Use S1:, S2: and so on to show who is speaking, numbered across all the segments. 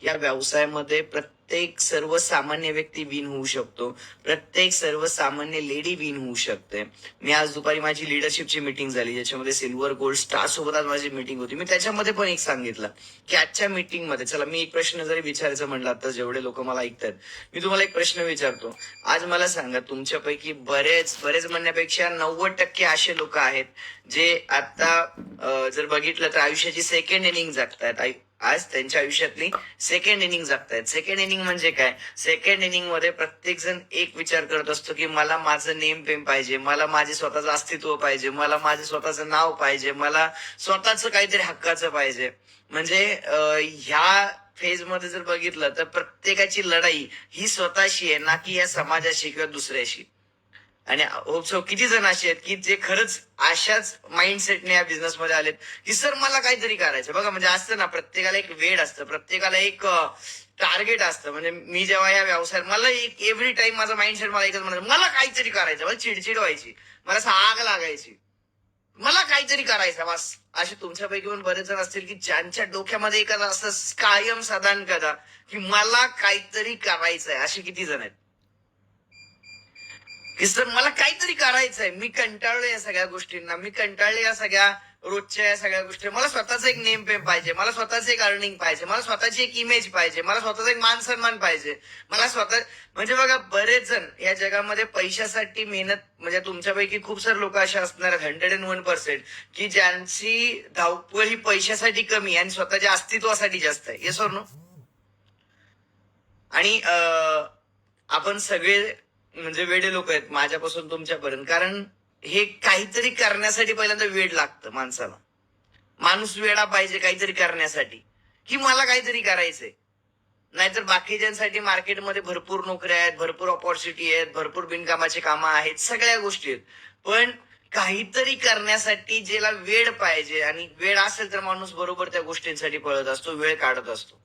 S1: या व्यवसायामध्ये प्रत्येक सर्वसामान्य व्यक्ती विन होऊ शकतो, प्रत्येक सर्वसामान्य लेडी विन होऊ शकते. मी आज दुपारी माझी लिडरशिपची मीटिंग झाली, ज्याच्यामध्ये सिल्वर गोल्ड स्टार सोबत आज माझी मीटिंग होती. मी त्याच्यामध्ये पण एक सांगितलं की आजच्या मीटिंग मध्ये, चला मी एक प्रश्न जरी विचारायचं म्हणलं, आता जेवढे लोक मला ऐकतात, मी तुम्हाला एक प्रश्न विचारतो. आज मला सांगा, तुमच्यापैकी बरेच म्हणण्यापेक्षा 90% असे लोक आहेत जे आता जर बघितलं तर आयुष्याची सेकंड इनिंग जगतायत. आज त्यांच्या आयुष्यातली सेकंड इनिंग जगतायत. सेकंड इनिंग म्हणजे काय? सेकंड इनिंग मध्ये प्रत्येक जण एक विचार करत असतो की मला माझं नेम फेम पाहिजे, मला माझे स्वतःचं अस्तित्व पाहिजे, मला माझे स्वतःचं नाव पाहिजे, मला स्वतःचं काहीतरी हक्काचं पाहिजे. म्हणजे ह्या फेज मध्ये जर बघितलं तर प्रत्येकाची लढाई ही स्वतःशी आहे, ना की या समाजाशी किंवा दुसऱ्याशी. आणि किती जण असे आहेत की जे खरंच अशाच माइंडसेटने या बिझनेस मध्ये आलेत की सर मला काहीतरी करायचं. बघा, म्हणजे असतं ना, प्रत्येकाला एक वेळ असतं, प्रत्येकाला एक टार्गेट असतं. म्हणजे मी जेव्हा या व्यवसायात, मला एक एव्हरी टाइम माझा माइंडसेट मला एकच म्हणायचं, मला काहीतरी करायचं. मला चिडचिड व्हायची, मला असं आग लागायची, मला काहीतरी करायचं बस. असे तुमच्यापैकी पण बरेच जण असतील की ज्यांच्या डोक्यामध्ये एक असं कायम साधन करा की मला काहीतरी करायचंय. असे किती जण आहेत की सर मला काहीतरी करायचंय, मी कंटाळलो या सगळ्या गोष्टींना, मी कंटाळले या सगळ्या रोजच्या या सगळ्या गोष्टी, मला स्वतःच एक नेम फेम पाहिजे, मला स्वतःच एक अर्निंग पाहिजे, मला स्वतःची एक इमेज पाहिजे, मला स्वतःचा एक मान सन्मान पाहिजे, मला स्वतः. म्हणजे बघा, बरेच जण या जगामध्ये पैशासाठी मेहनत, म्हणजे तुमच्यापैकी खूप सारे लोक असे असणार 101% की ज्यांची धावपळ ही पैशासाठी कमी आणि स्वतःच्या अस्तित्वासाठी जास्त आहे. Yes or no? आणि आपण सगळे म्हणजे वेडे लोक आहेत, माझ्यापासून तुमच्यापर्यंत. कारण हे काहीतरी करण्यासाठी पहिल्यांदा वेळ लागतं माणसाला. माणूस वेडा पाहिजे काहीतरी करण्यासाठी, की मला काहीतरी करायचंय. नाहीतर बाकीच्यांसाठी मार्केटमध्ये भरपूर नोकऱ्या आहेत, भरपूर ऑपॉर्च्युनिटी आहेत, भरपूर बिनकामाची कामं आहेत, सगळ्या गोष्टी आहेत. पण काहीतरी करण्यासाठी ज्याला वेळ पाहिजे, आणि वेळ असेल तर माणूस बरोबर त्या गोष्टींसाठी पळत असतो, वेळ काढत असतो.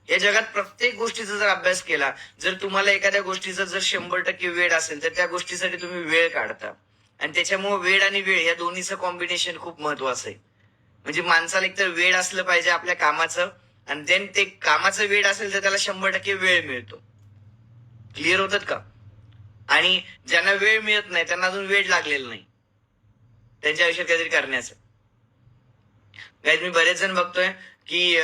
S1: या जगात प्रत्येक गोष्टीचा जर अभ्यास केला, जर तुम्हाला एखाद्या गोष्टीचा जर 100% वेळ असेल तर त्या गोष्टीसाठी तुम्ही वेळ काढता. आणि त्याच्यामुळे वेळ आणि वेळ या दोन्हीचं कॉम्बिनेशन खूप महत्वाचं आहे. म्हणजे माणसाला एकतर वेळ असलं पाहिजे आपल्या कामाचं, आणि देन ते कामाचं वेळ असेल तर त्याला 100% वेळ मिळतो. क्लिअर होतात का? आणि ज्यांना वेळ मिळत नाही त्यांना अजून वेळ लागलेला नाही त्यांच्या आयुष्यात काहीतरी करण्याचं. मी बरेच जण बघतोय की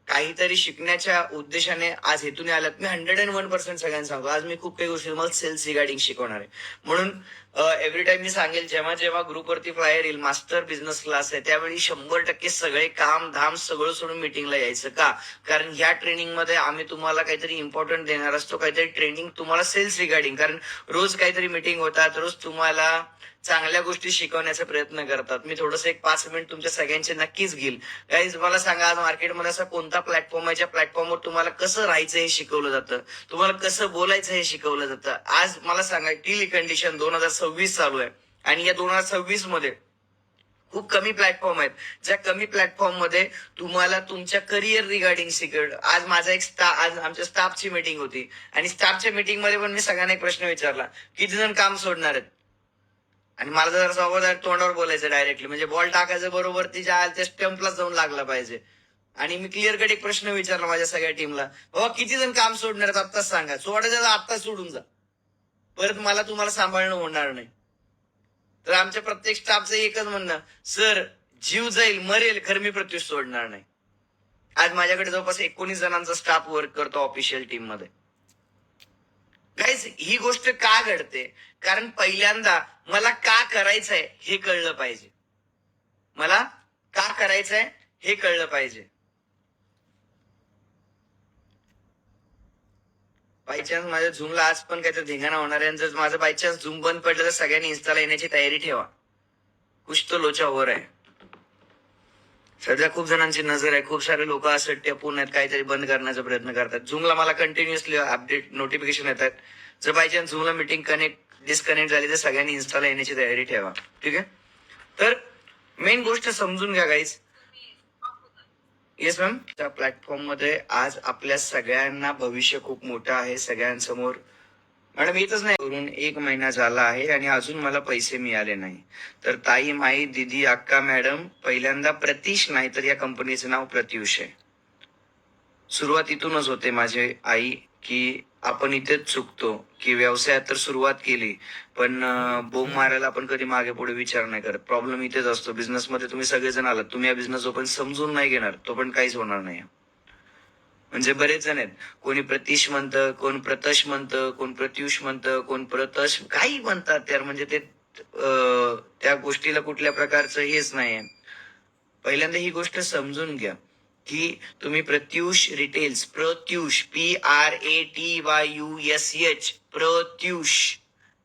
S1: काहीतरी शिकण्याच्या उद्देशाने आज हेतून आल्यात. मी 101% सगळ्यांना सांगतो, आज मी खूप काही गोष्टी तुम्हाला सेल्स रिगार्डिंग शिकवणार आहे. म्हणून एव्हरी टाइम मी सांगेल, जेव्हा जेव्हा ग्रुपवरती फ्लायर येईल, मास्टर बिझनेस क्लास आहे, त्यावेळी 100% सगळे काम धाम सगळं सोडून मीटिंगला यायचं. का? कारण ह्या ट्रेनिंग मध्ये आम्ही तुम्हाला काहीतरी इम्पॉर्टंट देणार असतो, काहीतरी ट्रेनिंग तुम्हाला सेल्स रिगार्डिंग. कारण रोज काहीतरी मीटिंग होतात, रोज तुम्हाला चांगल्या गोष्टी शिकवण्याचा प्रयत्न करतात. मी थोडस एक 5 मिनिट तुमच्या सगळ्यांचे नक्कीच घेईल. गाईज, मला सांगा, आज मार्केटमध्ये असा कोणता प्लॅटफॉर्म आहे ज्या प्लॅटफॉर्मवर तुम्हाला कसं राहायचं हे शिकवलं जातं, तुम्हाला कसं बोलायचं हे शिकवलं जातं. आज मला सांगा, टील कंडिशन 2026 चालू आहे, आणि या 2026 मध्ये खूप कमी प्लॅटफॉर्म आहेत, ज्या कमी प्लॅटफॉर्म मध्ये तुम्हाला तुमच्या करिअर रिगार्डिंग शिकवलं. आज माझा आज आमच्या स्टाफची मीटिंग होती, आणि स्टाफच्या मीटिंग मध्ये पण मी सगळ्यांना एक प्रश्न विचारला, किती जण काम सोडणार आहेत? आणि मला जर अगोदर तोंडावर बोलायचं डायरेक्टली, म्हणजे बॉल टाकायचं बरोबर तिच्या त्या स्टंपला जाऊन लागला पाहिजे. आणि मी क्लिअर कट एक प्रश्न विचारला माझ्या सगळ्या टीमला, बाबा किती जण काम सोडणार आहेत आत्ताच सांगा. सोडायचं आत्ताच सोडून जा, परत मला तुम्हाला सांभाळणं होणार नाही. तर आमच्या प्रत्येक स्टाफचं एकच म्हणणं, सर जीव जाईल मरेल खरं मी प्रत्युष सोडणार नाही. आज माझ्याकडे जवळपास 19 जणांचा स्टाफ वर्क करतो ऑफिशियल टीम मध्ये. गाईज, ही गोष्ट का घडते? कारण पहिल्यांदा मला का करायचंय हे कळलं पाहिजे. मला का करायचंय हे कळलं पाहिजे. बायचान्स माझ्या झूमला आज पण काहीतरी धिंगाणा होणार आहे, जर माझं बायचान्स झूम बंद पडलं तर सगळ्यांनी इन्स्टाला येण्याची तयारी ठेवा. कुछ तो लोचा हो रहा है. सध्या खूप जणांची नजर आहे, खूप सारे लोक असं टेपून आहेत, काहीतरी बंद करण्याचा प्रयत्न करतात. झूमला मला कंटिन्युअसली अपडेट नोटिफिकेशन येतात. जर बायचान्स झूमला मीटिंग डिस्कनेक्ट झाली तर सगळ्यांनी इन्स्टाला येण्याची तयारी ठेवा. ठीक आहे? तर मेन गोष्ट समजून घ्या गाईज. Yes ma'am. त्या प्लॅटफॉर्म मध्ये आज आपल्या सगळ्यांना भविष्य खूप मोठं आहे सगळ्यांसमोर. मॅडम येतच नाही करून 1 महिना झाला आहे आणि अजून मला पैसे मिळाले नाही. तर ताई, माई, दिदी, अक्का, मॅडम, पहिल्यांदा प्रतीश नाही तर या कंपनीचं नाव प्रत्युष आहे. सुरुवातीतूनच होते माझे आई की आपण इथेच चुकतो की व्यवसायात तर सुरुवात केली पण बोंब मारायला आपण कधी मागे पुढे विचार नाही करत. प्रॉब्लेम इथेच असतो. बिझनेसमध्ये तुम्ही सगळेजण आलात, तुम्ही या बिझनेस ओपन समजून नाही घेणार तो पण काहीच होणार नाही. म्हणजे बरेच जण आहेत, कोणी प्रतीश म्हणतं, कोण प्रतश म्हणतं, कोण प्रत्युष म्हणतं, कोण प्रतश, काही म्हणतात यार. म्हणजे ते त्या गोष्टीला कुठल्या प्रकारचं हेच नाहीये. पहिल्यांदा ही गोष्ट समजून घ्या की तुम्ही प्रत्युष रिटेल्स, प्रत्युष PRATYUSH, प्रत्युष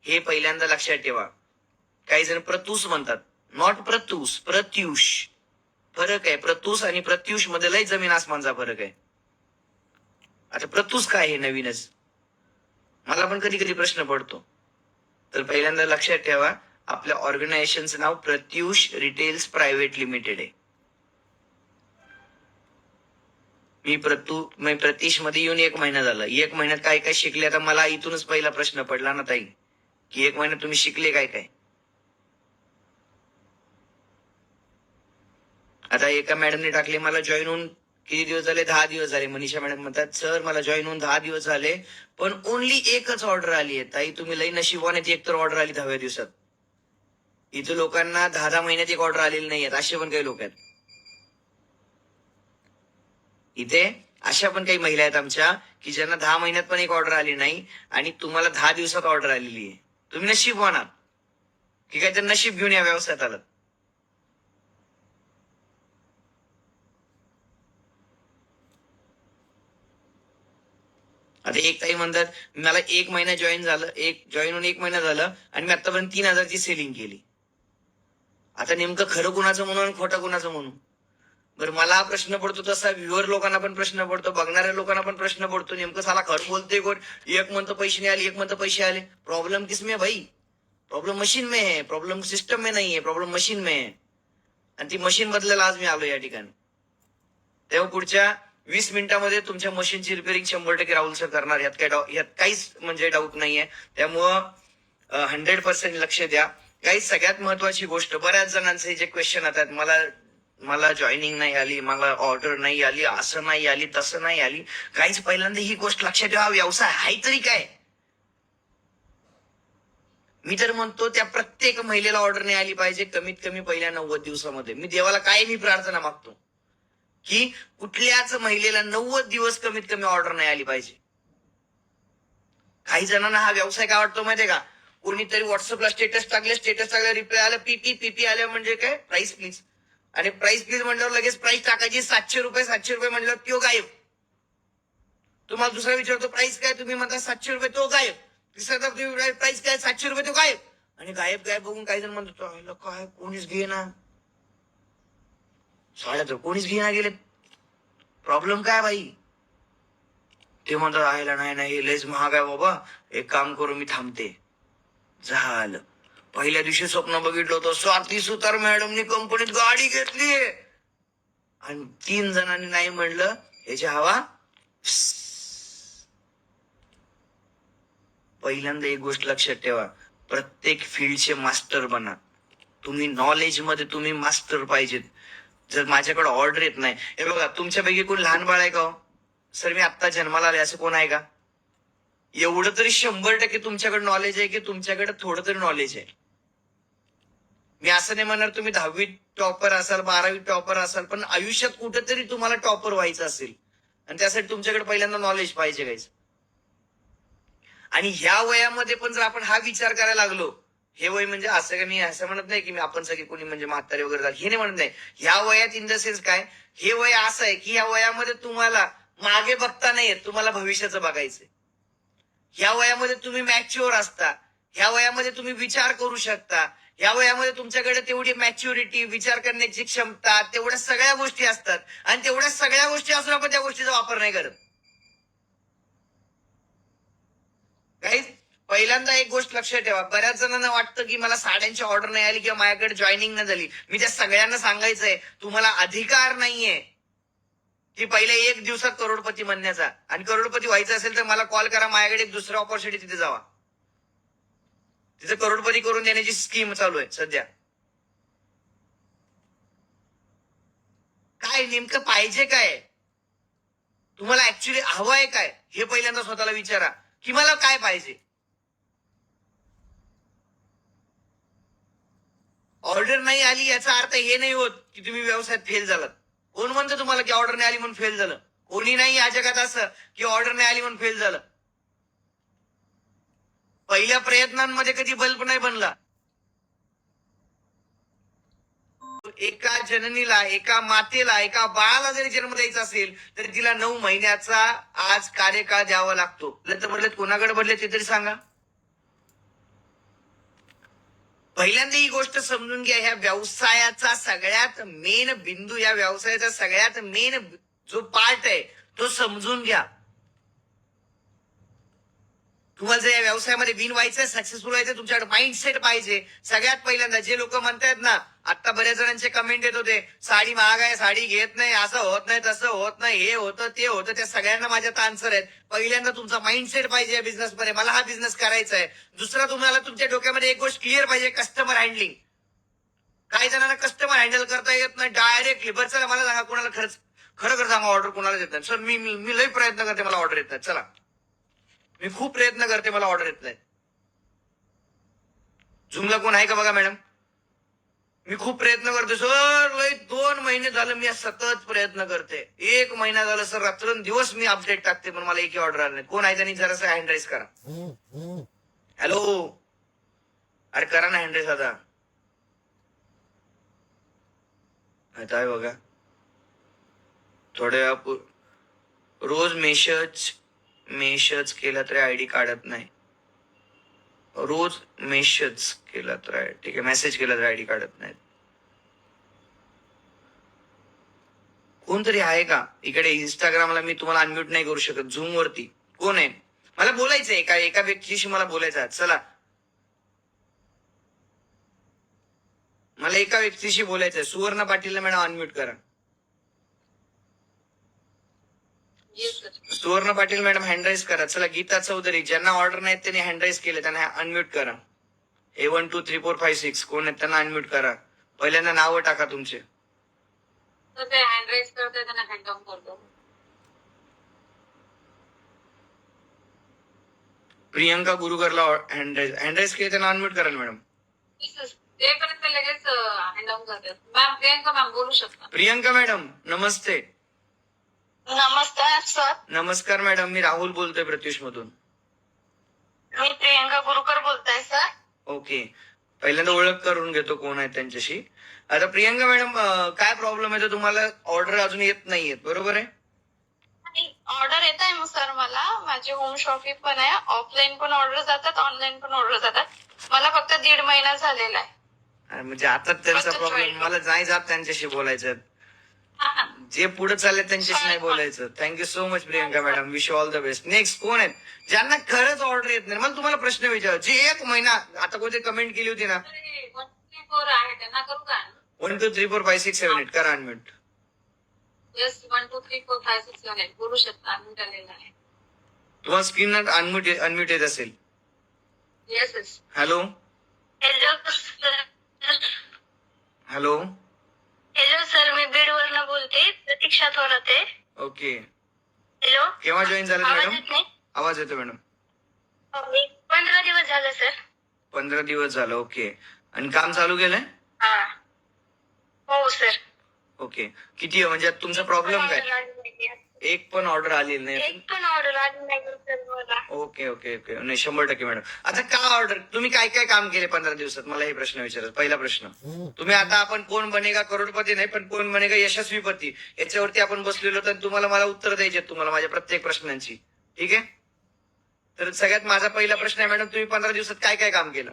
S1: हे पहिल्यांदा लक्षात ठेवा. काही जण प्रतूस म्हणतात, नॉट प्रतूस, प्रत्युष. फरक आहे प्रतूस आणि प्रत्युष मध्ये लय जमीन आसमानचा फरक आहे. आता प्रतूस काय हे नवीनच, मला पण कधी कधी प्रश्न पडतो. तर पहिल्यांदा लक्षात ठेवा, आपल्या ऑर्गनायझेशनचं नाव प्रत्युष रिटेल्स प्रायव्हेट लिमिटेड आहे. मी प्रतीश मध्ये येऊन 1 महिना झाला. 1 महिन्यात काय काय शिकले? आता मला इथूनच पहिला प्रश्न पडला ना ताई, की 1 महिन्यात तुम्ही शिकले काय काय? आता एका मॅडमने टाकले, मला जॉईन होऊन किती दिवस झाले? 10 दिवस झाले. मनीषा मॅडम म्हणतात, सर मला जॉईन होऊन 10 दिवस झाले पण ओनली एकच ऑर्डर आली आहे. ताई तुम्ही लई नशिबवान आहेत, एक तर ऑर्डर आली 10व्या दिवसात. इथे लोकांना 10 महिन्यात एक ऑर्डर आलेली नाही आहेत, असे पण काही लोक आहेत. इथे अशा पण काही महिला आहेत आमच्या की ज्यांना 10 महिन्यात पण एक ऑर्डर आली नाही आणि तुम्हाला 10 दिवसात ऑर्डर आलेली आहे. तुम्ही नशीबवान आहात की काय तर नशीब घेऊन या व्यवसायात आलात. आता एक ताई म्हणतात, मला 1 महिना जॉईन झालं, जॉईन होऊन 1 महिना झालं आणि मी आतापर्यंत 3,000ची सेलिंग केली. आता नेमकं खरं कुणाचं म्हणून आणि खोटं कुणाचं म्हणून? बरं, मला प्रश्न पडतो तसा व्ह्युअर लोकांना पण प्रश्न पडतो, बघणाऱ्या लोकांना पण प्रश्न पडतो, नेमकं साला खरं बोलते कोण? एक म्हणतं पैसे नाही आले, एक म्हणतं पैसे आले. प्रॉब्लेम किसमें भाई? प्रॉब्लेम मशीन में है, प्रॉब्लेम सिस्टम में नहीं है, प्रॉब्लेम मशीन में है. आणि ती मशीन बदलायला आज मी आलो या ठिकाणी. तेव्हा पुढच्या 20 मिनिटांमध्ये तुमच्या मशीनची रिपेअरिंग 100% राहुल सर करणार. यात काहीच म्हणजे डाऊट नाहीये. त्यामुळं 100% लक्ष द्या. काही सगळ्यात महत्वाची गोष्ट, बऱ्याच जणांचे जे क्वेश्चन येतात, मला मला जॉईनिंग नाही आली, मला ऑर्डर नाही आली, असं नाही आली, तसं नाही आली. काहीच, पहिल्यांदा ही गोष्ट लक्षात ठेवा, व्यवसाय आहे तरी काय? मी तर म्हणतो त्या प्रत्येक महिलेला ऑर्डर नाही आली पाहिजे कमीत कमी पहिल्या 90 दिवसामध्ये. मी देवाला काय मी प्रार्थना मागतो की कुठल्याच महिलेला 90 दिवस कमीत कमी ऑर्डर नाही आली पाहिजे. काही जणांना हा व्यवसाय काय वाटतो माहितीये का? कोणीतरी व्हॉट्सअपला स्टेटस टाकले, रिप्लाय आलं, पीपी आलं म्हणजे काय? Price please. आणि प्राइस प्लीज म्हणल्यावर लगेच प्राइस टाकायची 700 रुपये म्हणल्यावर तो गायब. तुम्हाला दुसरा विचारतो प्राइस काय, तुम्ही म्हणता 700 रुपये, तो गायब. तिसरा तुम्ही प्राइस काय, 700 रुपये, तो गायब. आणि गायब गायब बघून काही जण म्हणतो, काय कोणीच घेना साड्या, तर कोणीच घेना गेले. प्रॉब्लेम काय भाई? ते म्हणतात, आयला नाही नाही लयच महाग आहे बाबा, एक काम करू मी थांबते. झालं. पहिल्या दिवशी स्वप्न बघितलं होतं, स्वाती सुतार मॅडमनी कंपनीत गाडी घेतली आणि 3 जणांनी नाही म्हणलं, याची हवा. पहिल्यांदा एक गोष्ट लक्षात ठेवा, प्रत्येक फील्डचे मास्टर बना. तुम्ही नॉलेज मध्ये तुम्ही मास्टर पाहिजेत. जर माझ्याकडे ऑर्डर येत नाही, हे बघा, तुमच्यापैकी कोण लहान बाळ आहे का? सर मी आत्ता जन्माला आले असं कोण आहे का? एवढं तरी 100% तुमच्याकडे नॉलेज आहे की तुमच्याकडे थोडं तरी नॉलेज आहे. मी असं नाही म्हणणार तुम्ही 10वी टॉपर असाल, 12वी टॉपर असाल, पण आयुष्यात कुठेतरी तुम्हाला टॉपर व्हायचं असेल आणि त्यासाठी तुमच्याकडे पहिल्यांदा नॉलेज पाहिजे गाईज. आणि ह्या वयामध्ये पण जर आपण हा विचार करायला लागलो, हे वय म्हणजे असं का, मी असं म्हणत नाही की आपण सगळे कोणी म्हणजे म्हातारे वगैरे झाले, हे नाही म्हणत नाही. ह्या वयात इन द सेन्स काय, हे वय असं आहे की ह्या वयामध्ये तुम्हाला मागे बघता नाही येत, तुम्हाला भविष्याचं बघायचंय. ह्या वयामध्ये तुम्ही मॅच्युअर असता, ह्या वयामध्ये तुम्ही विचार करू शकता, ह्या वयामध्ये तुमच्याकडे तेवढी मॅच्युरिटी, विचार करण्याची क्षमता, तेवढ्या सगळ्या गोष्टी असतात आणि तेवढ्या सगळ्या गोष्टी असून आपण त्या गोष्टीचा वापर नाही करत. काही पहिल्यांदा एक गोष्ट लक्षात ठेवा, बऱ्याच जणांना वाटतं की मला साड्यांची ऑर्डर नाही आली किंवा माझ्याकडे जॉईनिंग नाही झाली. मी त्या सगळ्यांना सांगायचंय, तुम्हाला अधिकार नाहीये की पहिल्या 1 दिवसात करोडपती बनण्याचा. आणि करोडपती व्हायचं असेल तर मला कॉल करा, माझ्याकडे एक दुसरा ऑपॉर्च्युनिटी, तिथे जावा. तिथं करोडपती करून देण्याची स्कीम चालू आहे सध्या. काय नेमकं पाहिजे काय, तुम्हाला ऍक्च्युली हवं आहे काय, हे पहिल्यांदा स्वतःला विचारा की मला काय पाहिजे. ऑर्डर नाही आली याचा अर्थ हे नाही होत की तुम्ही व्यवसायात फेल झालात. कोण म्हणतं तुम्हाला की ऑर्डर नाही आली म्हणून फेल झालं? कोणी नाही या जगात असं की ऑर्डर नाही आली म्हणून फेल झालं. पहिल्या प्रयत्नांमध्ये कधी बल्ब नाही बनला. एका जननीला, एका मातेला, एका बाळाला जरी जन्म द्यायचा असेल तर तिला 9 महिन्याचा आज कार्यकाळ द्यावा लागतो. तर बदलत कोणाकडे बदलत ते तरी सांगा. पहिल्यांदा ही गोष्ट समजून घ्या, ह्या व्यवसायाचा सगळ्यात मेन बिंदू, या व्यवसायाचा सगळ्यात मेन जो पार्ट आहे तो समजून घ्या. तुम्हाला जर या व्यवसायामध्ये विन व्हायचंय, सक्सेसफुल व्हायचंय, तुमच्याकडे माइंडसेट पाहिजे. सगळ्यात पहिल्यांदा जे लोक म्हणतायत ना, आता बऱ्याच जणांचे कमेंट येत होते, साडी महाग आहे, साडी घेत नाही, असं होत नाही, तसं होत नाही, हे होतं ते होतं, त्या सगळ्यांना माझ्यात आन्सर आहेत. पहिल्यांदा तुमचा माइंडसेट पाहिजे या बिझनेसमध्ये, मला हा बिझनेस करायचा आहे. दुसरा, तुम्हाला तुमच्या डोक्यामध्ये एक गोष्ट क्लिअर पाहिजे, कस्टमर हँडलिंग. काही जणांना कस्टमर हँडल करता येत नाही डायरेक्टली. बरं चला मला सांगा, कोणाला खरंच खरं सांगा ऑर्डर कोणाला देत नाही? सर मी लई प्रयत्न करते, मला ऑर्डर येत नाही. चला, मी खूप प्रयत्न करते, मला ऑर्डर येत नाही. झुमला कोण आहे का बघा मॅडम? मी खूप प्रयत्न करते सर, लई 2 महिने झालं मी सतत प्रयत्न करते. 1 महिना झालं सर, रात्रंदिवस मी अपडेट टाकते पण मला एकही ऑर्डर आला नाही. कोण आहे त्यांनी जरासं हँड राईज करा. हॅलो, अरे करा ना हँड राईज आता. आता आहे बघा, थोड्या रोज मेसेज केला तरी आयडी काढत नाही. रोज मेसेज केला तर ठीक आहे, मेसेज केला तर आयडी काढत नाहीत. कोणतरी आहे का इकडे? इंस्टाग्रामला मी तुम्हाला अनम्यूट नाही करू शकत. झूम वरती कोण आहे? मला बोलायचंय, एका व्यक्तीशी मला बोलायचं आहे. चला, मला एका व्यक्तीशी बोलायचंय. सुवर्ण पाटीलला मॅडम अनम्यूट करा. सुवर्ण पाटील मॅडम हँडराईज करा. चला, गीता चौधरी, ज्यांना ऑर्डर नाहीत त्यांनी हँडराईज केले, त्यांना अनम्यूट करा. A1 2 3 4 5 6 कोण आहेत त्यांना अनम्यूट करा. पहिल्यांदा नावं टाका तुमचे.
S2: हँडराईज करतोय त्यांना हँड डाऊन करतो.
S1: प्रियंका गुरुकरला हँडराईज केले, त्यांना अनम्यूट करा मॅडम.
S2: ते पर्यंत लगेच हँड डाऊन करतात. मॅम प्रियंका मॅम बोलू शकता.
S1: प्रियंका मॅडम नमस्ते.
S2: नमस्कार सर.
S1: नमस्कार मॅडम, मी राहुल बोलतोय प्रत्युष मधून.
S2: मी प्रियंका गुरुकर बोलताय सर.
S1: ओके, पहिल्यांदा ओळख करून घेतो कोण आहे त्यांच्याशी. आता प्रियंका मॅडम, काय प्रॉब्लेम आहे? तुम्हाला ऑर्डर अजून येत नाहीयेत, बरोबर आहे?
S2: ऑर्डर येत आहे मग सर, मला माझी होम शॉपिंग पण आहे, ऑफलाईन पण ऑर्डर जातात, ऑनलाईन पण ऑर्डर जातात. मला फक्त 1.5 महिना झालेला आहे.
S1: म्हणजे आता त्यांचा प्रॉब्लेम, मला नाही जात त्यांच्याशी बोलायचं. जे पुढे चालले त्यांच्याशी नाही बोलायचं. Thank you so much Priyanka madam, wish all the best. Next कोण आहेत ज्यांना खरंच ऑर्डर येत नाही? मला तुम्हाला प्रश्न विचार, जे 1 महिना, आता कोणती कमेंट केली होती ना,
S2: 1 2 3 4 आहे, त्यांना करू का?
S1: 1 2 3 4 5 6 7 8 करा अनम्यूट.
S2: येस, 1 2 3 4 5 6 7 8 बोलू शकता. अनम्यूट आलेला आहे.
S1: तुम्हाला स्क्रीन अनम्यूट येत असेल.
S2: Yes yes.
S1: Hello hello
S2: hello sir, मी बीड वरनं बोलते, प्रतीक्षा थोरात आहे.
S1: ओके,
S2: हॅलो,
S1: केव्हा जॉईन झाले
S2: आवाज
S1: मॅडम?
S2: येत नाही?
S1: आवाज येतो मॅडम.
S2: 15 दिवस झाले सर.
S1: 15 दिवस झालं. ओके, आणि काम चालू केलंय?
S2: हा, हो सर.
S1: ओके, किती म्हणजे तुमचा प्रॉब्लेम काय? एक पण ऑर्डर आलेली नाही?
S2: एक पण ऑर्डर आली नाही सर मला.
S1: ओके ओके ओके, नाही 100% मॅडम. आता का ऑर्डर, तुम्ही काय काय काम केले 15 दिवसात? मला हे प्रश्न विचारायचा. पहिला प्रश्न, तुम्ही आता आपण कोण बनेगा करोडपती नाही, पण कोण बनेगा यशस्वीपती, याच्यावरती आपण बसलेलो, तर तुम्हाला मला उत्तर द्यायचे तुम्हाला माझ्या प्रत्येक प्रश्नांची. ठीक आहे, तर सगळ्यात माझा पहिला प्रश्न आहे मॅडम, तुम्ही 15 दिवसात काय काय काम केलं?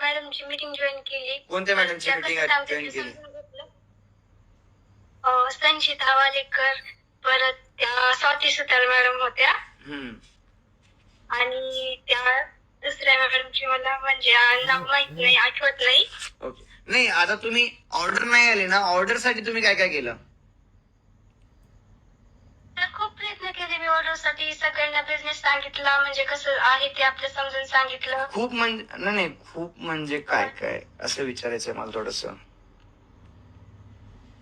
S2: मॅडमची मीटिंग जॉईन केली.
S1: कोणत्या मॅडमची मीटिंग जॉईन केली?
S2: संचिता वालेकर, परत त्या स्वाती सुतार मॅडम होत्या, आणि त्या दुसऱ्या मॅडमची मला म्हणजे नाव माहित नाही, आठवत नाही.
S1: ओके, नाही आता तुम्ही ऑर्डर नाही आले ना, ऑर्डर साठी तुम्ही काय काय केलं?
S2: खूप प्रयत्न केले मी ऑर्डर साठी. ती सगळ्यांना बिझनेस सांगितला, म्हणजे कसं आहे ते आपलं समजून सांगितलं.
S1: खूप म्हणजे नाही खूप म्हणजे काय काय असं विचारायचंय मला थोडस.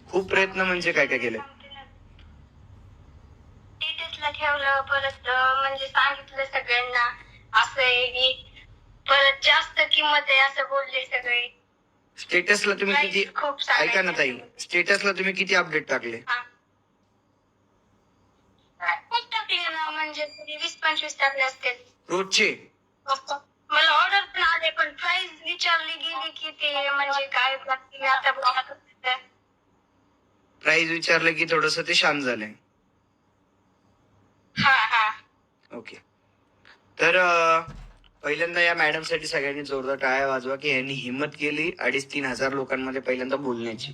S1: खूप प्रयत्न म्हणजे काय काय केले?
S2: स्टेटसला ठेवलं, परत म्हणजे सांगितलं सगळ्यांना असं आहे की, परत जास्त किंमत आहे असं बोलले सगळे.
S1: स्टेटसला तुम्ही
S2: Price
S1: किती,
S2: खूप
S1: ऐका ना ताई,
S2: सांगायचे.
S1: स्टेटसला तुम्ही किती अपडेट टाकले?
S2: खूप टाकले ना, म्हणजे 20-25 टाकले असतील
S1: रोजचे?
S2: मला ऑर्डर पण आले, पण प्राइस विचारली गेली की ते म्हणजे काय लागतील आता बघा.
S1: प्राइस विचारलं की थोडस ते शांत झालंय.
S2: हा हा.
S1: ओके. तर पहिल्यांदा या मॅडम साठी सगळ्यांनी जोरदार टाळ्या वाजवा की यांनी हिंमत केली 2,500-3,000 लोकांमध्ये पहिल्यांदा बोलण्याची.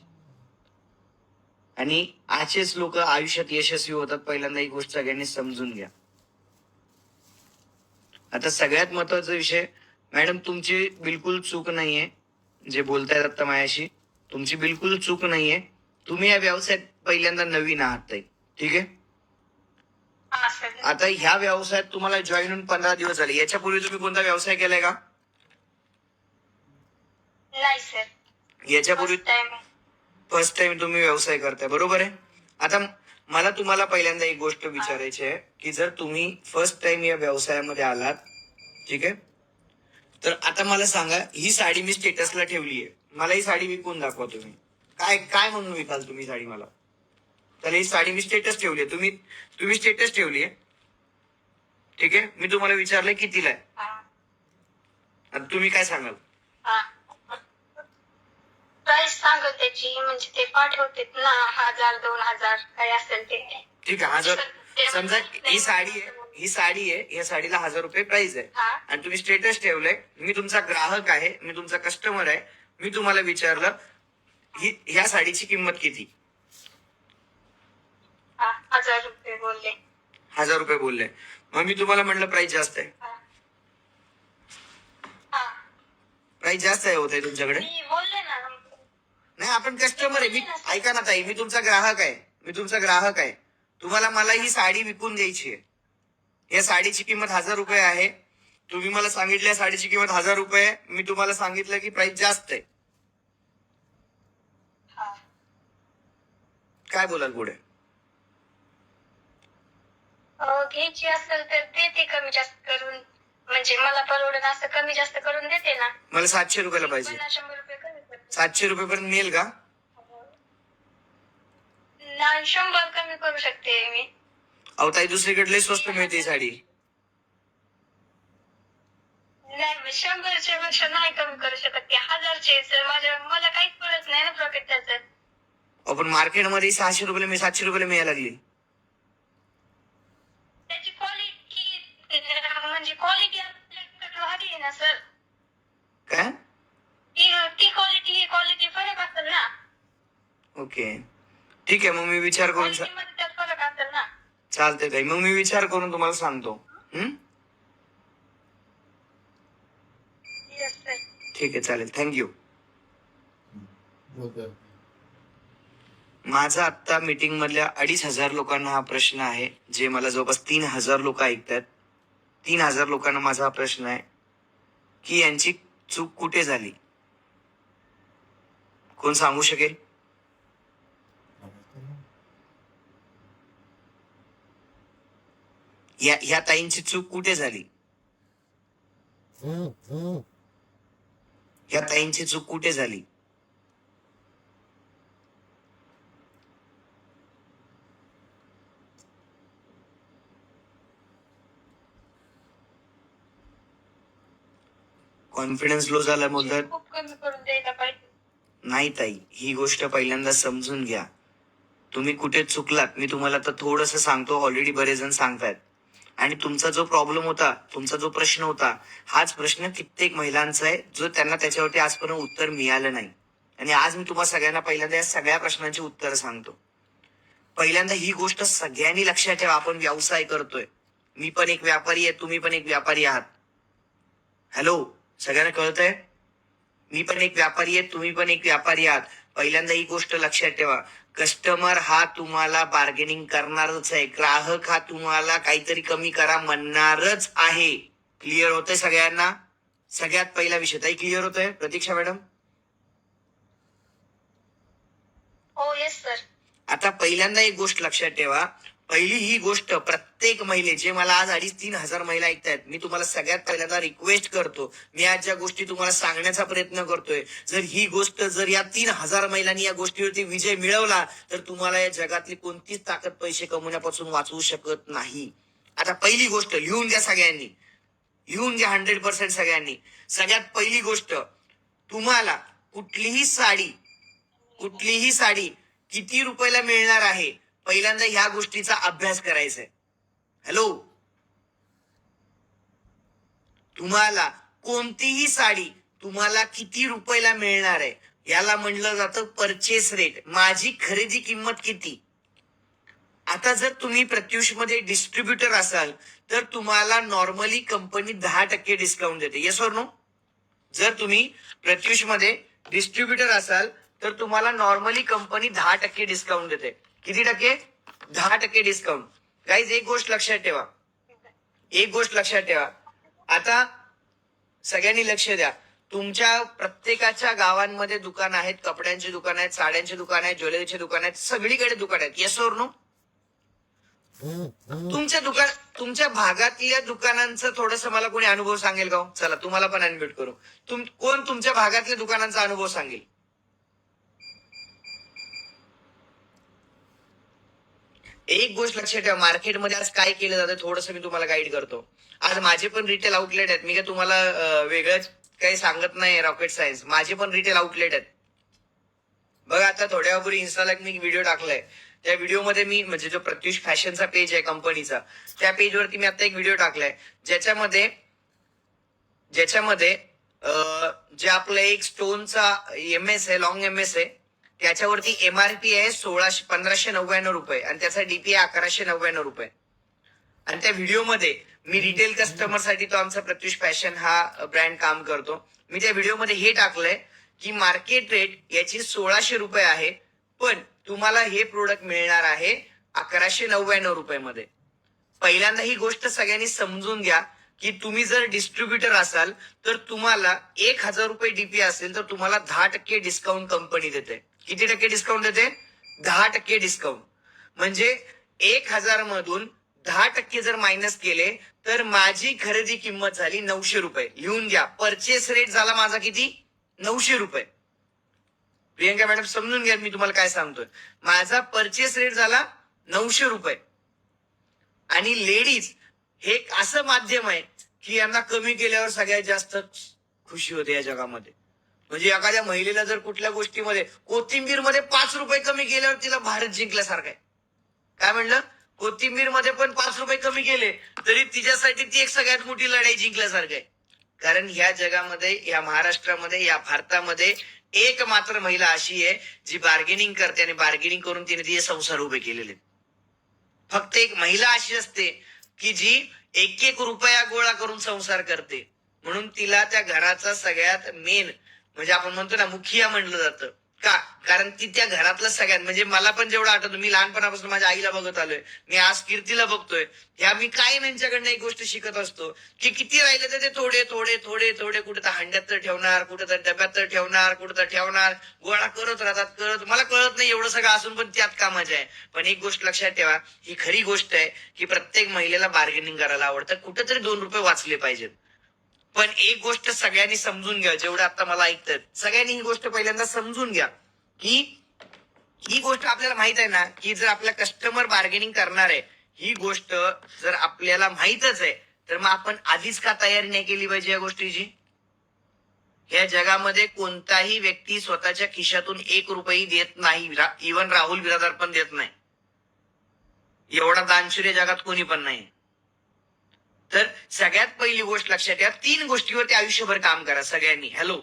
S1: आणि असेच लोक आयुष्यात यशस्वी होतात, पहिल्यांदा ही गोष्ट सगळ्यांनी समजून घ्या. आता सगळ्यात महत्वाचा विषय, मॅडम तुमची बिलकुल चूक नाहीये जे बोलतायत आता माझ्याशी, तुमची बिलकुल चूक नाहीये. तुम्ही या व्यवसायात पहिल्यांदा नवीन आहात ताई, ठीक आहे? आता ह्या व्यवसायात तुम्हाला जॉईन होऊन 15 दिवस झाले. याच्यापूर्वी तुम्ही कोणता व्यवसाय केलाय का?
S2: नाही सर.
S1: याच्यापूर्वी फर्स्ट टाइम तुम्ही व्यवसाय करताय, बरोबर आहे? आता मला तुम्हाला पहिल्यांदा एक गोष्ट विचारायची आहे की जर तुम्ही फर्स्ट टाइम या व्यवसायामध्ये आलात, ठीक आहे, तर आता मला सांगा, ही साडी मी स्टेटसला ठेवलीये, मला ही साडी विकून दाखवा. तुम्ही काय काय म्हणून विकाल तुम्ही साडी मला? तर ही साडी मी स्टेटस ठेवली, तुम्ही स्टेटस ठेवलीये, ठीक आहे. मी तुम्हाला विचारलंय कितीला आहे, आता तुम्ही काय सांगाल?
S2: प्राइस सांगत त्याची, म्हणजे ते पाठवते ना 1000-2000 काय असेल ते.
S1: ठीक आहे, 1000 समजा ही साडी आहे, ही साडी आहे, या साडीला 1000 रुपये प्राइस आहे आणि तुम्ही स्टेटस ठेवलंय. मी तुमचा ग्राहक आहे, मी तुमचा कस्टमर आहे. मी तुम्हाला विचारलं ह्या साडीची किंमत किती?
S2: 1000 रुपये बोलले.
S1: 1000 रुपये बोलले. मग मी तुम्हाला म्हणलं प्राइस जास्त आहे, प्राइस जास्त आहे होत आहे तुमच्याकडे.
S2: मी बोलले ना.
S1: नाही, आपण कस्टमर आहे. मी ऐका ना ताई, मी तुमचा ग्राहक आहे, मी तुमचा ग्राहक आहे. तुम्हाला मला ही साडी विकून द्यायची आहे. या साडीची किंमत 1000 रुपये आहे. तुम्ही मला सांगितलं साडीची किंमत 1000 रुपये आहे. मी तुम्हाला सांगितलं की प्राइस जास्त आहे. काय बोलाल पुढे?
S2: घ्यायची असेल तर देते कमी जास्त करून, म्हणजे मला परवडेल असं कमी जास्त करून देते ना.
S1: मला 700 रुपयाला पाहिजे.
S2: 50-100 रुपये कमी करते.
S1: 700 रुपयेपर्यंत मिळेल का?
S2: नाही, 100 कमी करू शकते मी.
S1: अहो ताई, दुसरीकडे स्वस्त मिळते ही साडी.
S2: नाही, 100च्या पेक्षा नाही कमी करू शकत. 1000चे सर, मला काहीच कळत नाही ना प्रॉफिट त्याचं.
S1: आपण मार्केटमध्ये 600 रुपयाला मी 700 रुपयाला मिळायला लागली.
S2: त्याची क्वालिटी, म्हणजे क्वालिटी आपल्याकडे भारी आहे ना सर.
S1: काय?
S2: ती क्वालिटी फरक असेल ना.
S1: ओके, ठीक आहे. मग मी विचार करून
S2: क्वालिटीमध्ये त्यात फरक असेल ना.
S1: चालते ताई, मग मी विचार करून तुम्हाला सांगतो.
S2: Yes, sir.
S1: ठीक आहे, चालेल, थँक्यू. माझा आत्ता मीटिंग मधल्या 2500 लोकांना हा प्रश्न आहे, जे मला जवळपास 3000 लोक ऐकतात. 3000 लोकांना माझा हा प्रश्न आहे की यांची चूक कुठे झाली. कोण सांगू शकेल? ह्या ताईंची चूक कुठे झाली? ह्या ताईंची चूक कुठे झाली? कॉन्फिडन्स लो झाला मुद्दा.
S2: खूप कमी करून द्यायला पाहिजे.
S1: नाही ताई, ही गोष्ट पहिल्यांदा समजून घ्या. तुम्ही कुठे चुकलात मी तुम्हाला तर थोडस सांगतो, ऑलरेडी बरेच जण सांगतायत. आणि तुमचा जो प्रॉब्लेम होता, तुमचा जो प्रश्न होता, हाच प्रश्न कित्येक महिलांचा आहे, जो त्यांना त्याच्यावरती आजपर्यंत उत्तर मिळालं नाही. आणि आज मी तुम्हाला सगळ्यांना पहिल्यांदा या सगळ्या प्रश्नांची उत्तर सांगतो. पहिल्यांदा ही गोष्ट सगळ्यांनी लक्षात ठेवा, आपण व्यवसाय करतोय. मी पण एक व्यापारी आहे, तुम्ही पण एक व्यापारी आहात. हॅलो, सगळ्यांना कळतंय? मी पण एक व्यापारी आहे, तुम्ही पण एक व्यापारी आहात. पहिल्यांदा ही गोष्ट लक्षात ठेवा, कस्टमर हा तुम्हाला बार्गेनिंग करणारच आहे, ग्राहक हा तुम्हाला काहीतरी कमी करा म्हणणारच आहे. क्लिअर होतंय सगळ्यांना? सगळ्यात पहिला विषय ताई क्लिअर होतोय प्रतीक्षा मॅडम?
S2: हो येस सर.
S1: आता पहिल्यांदा एक गोष्ट लक्षात ठेवा, पहिली ही गोष्ट प्रत्येक महिले, जे मला आज 2,500-3,000 महिला ऐकतायत, मी तुम्हाला सगळ्यात पहिल्यांदा रिक्वेस्ट करतो, मी आज ज्या गोष्टी तुम्हाला सांगण्याचा प्रयत्न करतोय, जर ही गोष्ट जर या 3,000 महिलांनी या गोष्टीवरती विजय मिळवला तर तुम्हाला या जगातली कोणतीच ताकद पैसे कमवण्यापासून वाचवू शकत नाही. आता पहिली गोष्ट लिहून घ्या सगळ्यांनी, लिहून घ्या 100% सगळ्यांनी. सगळ्यात पहिली गोष्ट, तुम्हाला कुठलीही साडी किती रुपयाला मिळणार आहे, पहिल्यांदा ह्या गोष्टीचा अभ्यास करायचा आहे. हॅलो, तुम्हाला कोणतीही साडी तुम्हाला किती रुपयाला मिळणार आहे, याला म्हणलं जातं परचेस रेट, माझी खरेदी किंमत किती. आता जर तुम्ही प्रत्युष मध्ये डिस्ट्रीब्युटर असाल तर तुम्हाला नॉर्मली कंपनी 10% डिस्काउंट देते. Yes or no? जर तुम्ही प्रत्युष मध्ये डिस्ट्रीब्युटर असाल तर तुम्हाला नॉर्मली कंपनी 10% डिस्काउंट देते. किती टक्के? 10% डिस्काउंट. गाईज एक गोष्ट लक्षात ठेवा, आता सगळ्यांनी लक्ष द्या, तुमच्या प्रत्येकाच्या गावांमध्ये दुकान आहेत, कपड्यांची दुकान आहेत, साड्यांची दुकान आहेत, ज्वेलरीची दुकान आहेत, सगळीकडे दुकान आहेत. Yes or no? तुमच्या भागातल्या दुकानांचा थोडंसं मला कोणी अनुभव सांगेल का? चला तुम्हाला पण अनम्यूट करू. कोण तुमच्या भागातल्या दुकानांचा अनुभव सांगेल? एक गोष्ट लक्षात ठेवा, मार्केटमध्ये आज काय केलं जातं थोडंसं मी तुम्हाला गाईड करतो. आज माझे पण रिटेल आउटलेट आहेत, मी काय तुम्हाला वेगळंच काही सांगत नाही रॉकेट सायन्स, माझे पण रिटेल आउटलेट आहेत. बघा आता थोड्या वेळापूर्वी इन्स्टाला मी व्हिडिओ टाकलाय, त्या व्हिडिओमध्ये मी म्हणजे जो प्रत्युष फॅशनचा पेज आहे कंपनीचा, त्या पेजवरती मी आता एक व्हिडिओ टाकलाय ज्याच्यामध्ये जे आपलं एक स्टोनचा MS आहे, लॉंग MS आहे, त्याच्यावरती MRP आहे 1,599 रुपये आणि त्याचा DP आहे 1,199 रुपये. आणि त्या व्हिडिओमध्ये मी रिटेल कस्टमर साठी तो आमचा प्रत्युष फॅशन हा ब्रँड काम करतो. मी त्या व्हिडिओमध्ये हे टाकलंय की मार्केट रेट याची 1,600 रुपये आहे, पण तुम्हाला हे प्रोडक्ट मिळणार आहे 1,199 रुपये. पहिल्यांदा ही गोष्ट सगळ्यांनी समजून घ्या की तुम्ही जर डिस्ट्रीब्युटर असाल तर तुम्हाला 1,000 रुपये DP असेल तर तुम्हाला 10% डिस्काउंट कंपनी देते. किती टक्के डिस्काउंट देते? 10% डिस्काउंट. म्हणजे 1,000 मधून 10% जर मायनस केले तर माझी खरेदी किंमत झाली 900 रुपये. लिहून घ्या, परचेस रेट झाला माझा किती? 900 रुपये. प्रियंका मॅडम समजून घ्या मी तुम्हाला काय सांगतोय, माझा परचेस रेट झाला 900 रुपये. आणि लेडीज हे एक असं माध्यम आहे की यांना कमी केल्यावर सगळ्यात जास्त खुशी होते या जगामध्ये. म्हणजे एखाद्या महिलेला जर कुठल्या गोष्टीमध्ये कोथिंबीर मध्ये 5 रुपये कमी केल्यावर तिला भारत जिंकल्यासारखं आहे. काय म्हणलं? कोथिंबीर मध्ये पण 5 रुपये कमी केले तरी तिच्यासाठी ती एक सगळ्यात मोठी लढाई जिंकल्यासारखं आहे. कारण ह्या जगामध्ये, या महाराष्ट्रामध्ये, या भारतामध्ये एक मात्र महिला अशी आहे जी बार्गेनिंग करते आणि बार्गेनिंग करून तिने तिचे संसार उभे केलेले. फक्त एक महिला अशी असते की जी 1-1 रुपया गोळा करून संसार करते, म्हणून तिला त्या घराचा सगळ्यात मेन म्हणजे आपण म्हणतो ना मुखिया म्हणलं जातं. का? कारण ती त्या घरातलं सगळ्यात, म्हणजे मला पण जेवढं आठवतं, मी लहानपणापासून माझ्या आईला बघत आलोय, मी आज कीर्तीला बघतोय, ह्या मी काय यांच्याकडनं एक गोष्ट शिकत असतो की किती राहिले तर ते थोडे थोडे थोडे थोडे कुठे तर हंड्यात तर ठेवणार, कुठे तर डब्यात तर ठेवणार, कुठे तर ठेवणार, गोळा करत राहतात. मला कळत नाही एवढं सगळं असून पण त्यात का मजा आहे. पण एक गोष्ट लक्षात ठेवा, ही खरी गोष्ट आहे की प्रत्येक महिलेला बार्गेनिंग करायला आवडतं, कुठेतरी 2 रुपये वाचले पाहिजेत. पण एक गोष्ट सगळ्यांनी समजून घ्या, जेवढं आता मला ऐकतात सगळ्यांनी ही गोष्ट पहिल्यांदा समजून घ्या की ही गोष्ट आपल्याला माहित आहे ना की जर आपला कस्टमर बार्गेनिंग करणार आहे, ही गोष्ट जर आपल्याला माहितच आहे तर मग आपण आधीच का तयारी नाही केली पाहिजे या गोष्टीची? या जगामध्ये कोणताही व्यक्ती स्वतःच्या खिशातून 1 रुपये देत नाही, इव्हन राहुल बिरादार पण देत नाही. एवढा दानशूर जगात कोणी पण नाही. तर सगळ्यात पहिली गोष्ट लक्षात ठेवा, 3 गोष्टीवरती आयुष्यभर काम करा सगळ्यांनी. हॅलो,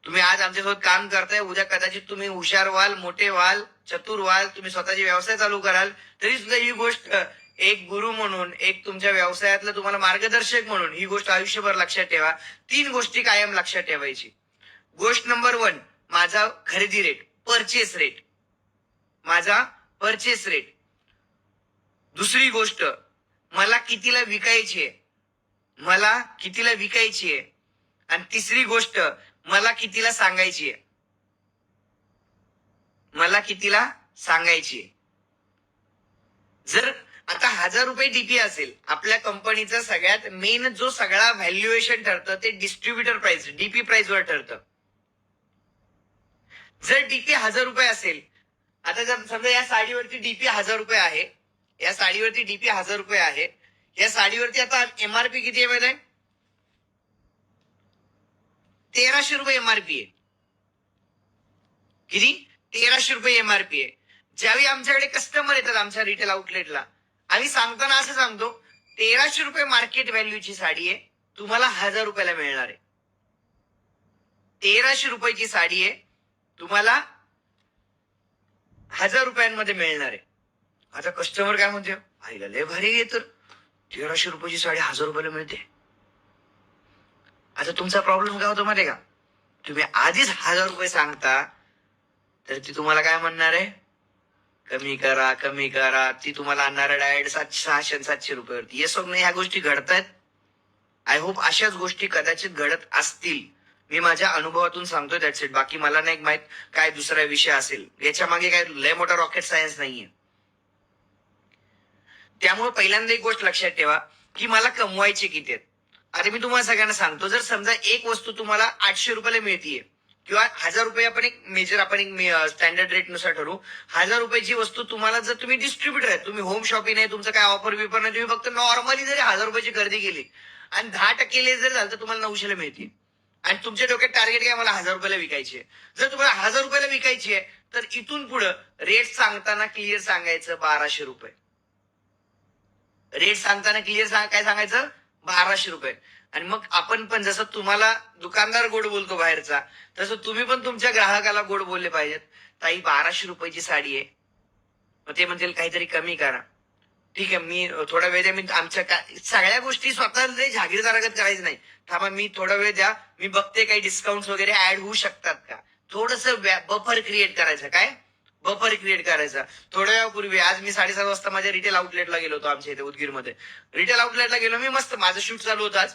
S1: तुम्ही आज आमच्यासोबत काम करताय, उद्या कदाचित तुम्ही हुशार व्हाल, मोठे व्हाल, चतुर व्हाल, तुम्ही स्वतःचे व्यवसाय चालू कराल, तरी सुद्धा ही गोष्ट एक गुरु म्हणून, एक तुमच्या व्यवसायातलं तुम्हाला मार्गदर्शक म्हणून ही गोष्ट आयुष्यभर लक्षात ठेवा. 3 गोष्टी कायम लक्षात ठेवायची. गोष्ट नंबर 1, माझा खरेदी रेट. परचेस रेट, माझा परचेस रेट. दुसरी गोष्ट, मला कितीला विकायची आहे, मला कितीला विकायची आहे. आणि तिसरी गोष्ट, मला कितीला सांगायची आहे, मला कितीला सांगायची आहे. जर आता 1000 रुपये डीपी असेल, आपल्या कंपनीचा सगळ्यात मेन जो सगळा व्हॅल्युएशन ठरतं ते डिस्ट्रीब्युटर प्राइस, डीपी प्राइस वर ठरतं. जर डीपी 1000 रुपये असेल, आता जर समजा या साडीवरती डीपी 1000 रुपये आहे, या साडीवरती डीपी 1000 रुपये आहे, या साडीवरती आता एमआरपी किती आहे माहिती आहे? 1300 रुपये एमआरपी आहे. किती? 1300 रुपये एमआरपी आहे. ज्यावेळी आमच्याकडे कस्टमर येतात आमच्या रिटेल आउटलेटला, आम्ही सांगताना असं सांगतो, 1300 रुपये मार्केट व्हॅल्यूची साडी आहे, तुम्हाला 1000 रुपयाला मिळणार आहे. 1300 रुपयाची साडी आहे, तुम्हाला 1000 रुपयांमध्ये मिळणार आहे. आता कस्टमर काय म्हणते, आईला लय भारी आहे, तर 1300 रुपयाची साडी 1000 रुपयाला मिळते. आता तुमचा प्रॉब्लेम काय होतो माहिती आहे का, तुम्ही आधीच 1000 रुपये सांगता, तर ती तुम्हाला काय म्हणणार आहे, कमी करा कमी करा. ती तुम्हाला आणणार आहे डायरेक्ट 600-700 रुपयावरती. येस नाही, ह्या गोष्टी घडतायत. आय होप अशाच गोष्टी कदाचित घडत असतील. मी माझ्या अनुभवातून सांगतोय, दॅट्स इट. बाकी मला नाही माहित काय दुसरा विषय असेल, याच्या मागे काय लय मोठा रॉकेट सायन्स नाहीये. त्यामुळे पहिल्यांदा एक गोष्ट लक्षात ठेवा की मला कमवायचे किती आहेत. आता मी तुम्हाला सगळ्यांना सांगतो, जर समजा एक वस्तू तुम्हाला 800 रुपयाला मिळतीये किंवा 1000 रुपये, आपण एक मेजर, आपण एक स्टँडर्ड रेट नुसार ठरवू. 1000 रुपयाची वस्तू तुम्हाला, जर तुम्ही डिस्ट्रीब्युटर आहे, तुम्ही होम शॉपिंग आहे, तुमचं काय ऑफर बिफर नाही, तुम्ही फक्त नॉर्मली जरी 1000 रुपयाची खरेदी केली आणि 10% लेस जर झालं तर तुम्हाला 900 ला मिळते. आणि तुमच्या डोक्यात टार्गेट काय, मला 1000 रुपयाला विकायची आहे. जर तुम्हाला 1000 रुपयाला विकायची आहे, तर इथून पुढे रेट सांगताना क्लिअर सांगायचं 1200 रुपये. रेट सांगताना क्लिअर काय सांगायचं, 1200 रुपये. आणि मग आपण पण, जसं तुम्हाला दुकानदार गोड बोलतो बाहेरचा, तसं तुम्ही पण तुमच्या ग्राहकाला गोड बोलले पाहिजेत. ताई 1200 रुपयाची साडी आहे, मग ते म्हणतील काहीतरी कमी करा. ठीक आहे, मी थोडा वेळ द्या, मी आमच्या सगळ्या गोष्टी स्वतः जहागीरदारागत करायचं नाही. थांबा, मी थोडा वेळ द्या, मी बघते काही डिस्काउंट वगैरे ऍड होऊ शकतात का. थोडस बफर क्रिएट करायचं. काय बफर क्रिएट करायचा. थोड्या वेळापूर्वी, आज मी 7:30 वाजता माझ्या रिटेल आउटलेटला गेलो होतो, आमच्या इथे उदगीरमध्ये. रिटेल आउटलेटला गेलो मी, मस्त माझं शूट चालू होतं, आज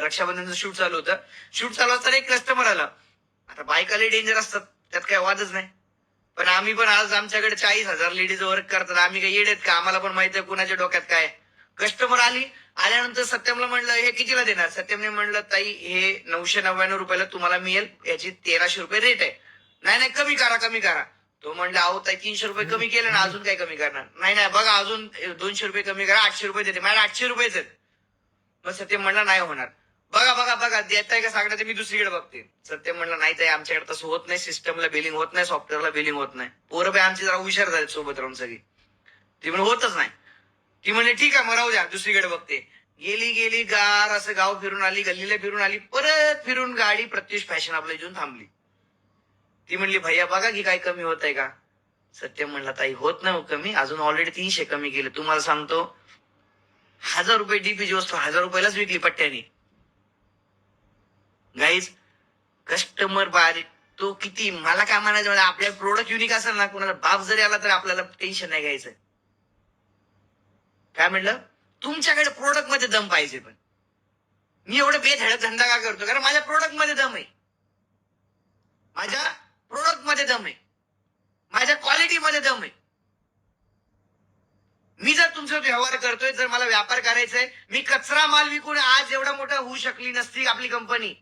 S1: रक्षाबंधनचं शूट चालू होतं. शूट चालू असताना एक कस्टमर आला. आता बायकाले डेंजर असतात, त्यात काही वादच नाही. पण आम्ही पण, आज आमच्याकडे 40,000 लेडीज वर्क करतात, आम्ही काही येडेत का, आम्हाला पण माहिती आहे कुणाच्या डोक्यात काय. कस्टमर आल्यानंतर सत्यमला म्हणलं, हे कितीला देणार. सत्यमने म्हणलं, ताई हे 999 रुपयाला तुम्हाला मिळेल, याची 1300 रुपये रेट आहे. नाही नाही, कमी करा कमी करा. तो म्हणला, अहो ताई 300 रुपये कमी केले ना, अजून काय कमी करणार. नाही नाही, बघा अजून 200 रुपये कमी करा, 800 रुपये देते. माझ्या 800 रुपयेच आहेत. मग सत्यम म्हणला, नाही होणार. बघा बघा बघा, देताय का सांगता, ते मी दुसरीकडे बघते. सत्यम म्हणलं, नाही ताई आमच्याकडे तसं होत नाही, सिस्टमला बिलिंग होत नाही, सॉफ्टवेअरला बिलिंग होत नाही. पोरं बाई आमची जरा हुशार झाली सोबत राहून सगळी. ती म्हणजे होतच नाही. ती म्हणली, ठीक आहे मग राहू द्या, दुसरीकडे बघते. गेली गेली, गार असं गाव फिरून आली, गल्लीला फिरून आली, परत फिरून गाडी प्रत्युष फॅशन आपल्या इथून थांबली. ती म्हणली, भैया बघा की काय कमी होत आहे का. सत्यम म्हणला, ताई होत नाही कमी, अजून ऑलरेडी 300 कमी केले. तुम्हाला सांगतो, 1000 रुपये डीपीची वस्तू 1000 रुपयालाच विकली पट्ट्याने. गाईज, कस्टमर बारीक, तो किती, मला काय म्हणायचं, म्हणजे आपल्या प्रोडक्ट युनिक असेल ना, कुणाला बाप जरी आला तर आपल्याला टेन्शन नाही घ्यायचं. काय म्हणलं, तुमच्याकडे प्रोडक्ट मध्ये दम पाहिजे. पण मी एवढं बेधडक धंदा का करतो, कारण माझ्या प्रोडक्ट मध्ये दम आहे, माझ्या प्रोडक्ट मध्ये दम आहे, माझ्या क्वालिटी मध्ये दम आहे. मी जर तुमचा व्यवहार करतोय, जर मला व्यापार करायचा आहे, मी कचरा माल विकून आज एवढा मोठा होऊ शकली नसती आपली कंपनी.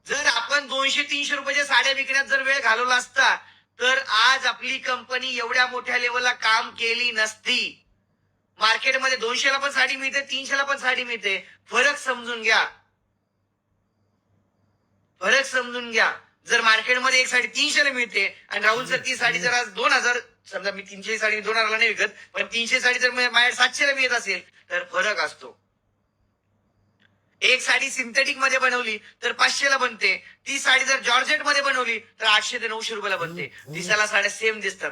S1: जर आपण 200-300 रुपयाच्या साड्या विकण्यात जर वेळ घालवला असता, तर आज आपली कंपनी एवढ्या मोठ्या लेवलला काम केली नसती. मार्केटमध्ये 200 ला पण साडी मिळते, 300 ला पण साडी मिळते. फरक समजून घ्या, फरक समजून घ्या. जर मार्केटमध्ये एक साडी 300 ला मिळते आणि राहुल सर ती साडी जर आज 2000, समजा मी 300 साडी 2000 ला नाही विकत, पण 300 साडी जर माझ्या 700 ला मिळत असेल, तर फरक असतो. एक साडी सिंथेटिक मध्ये बनवली तर 500 ला बनते. ती साडी जर जॉर्जेट मध्ये बनवली तर 800 ते 900 रुपयाला बनते. दिसायला साड्या सेम दिसतात.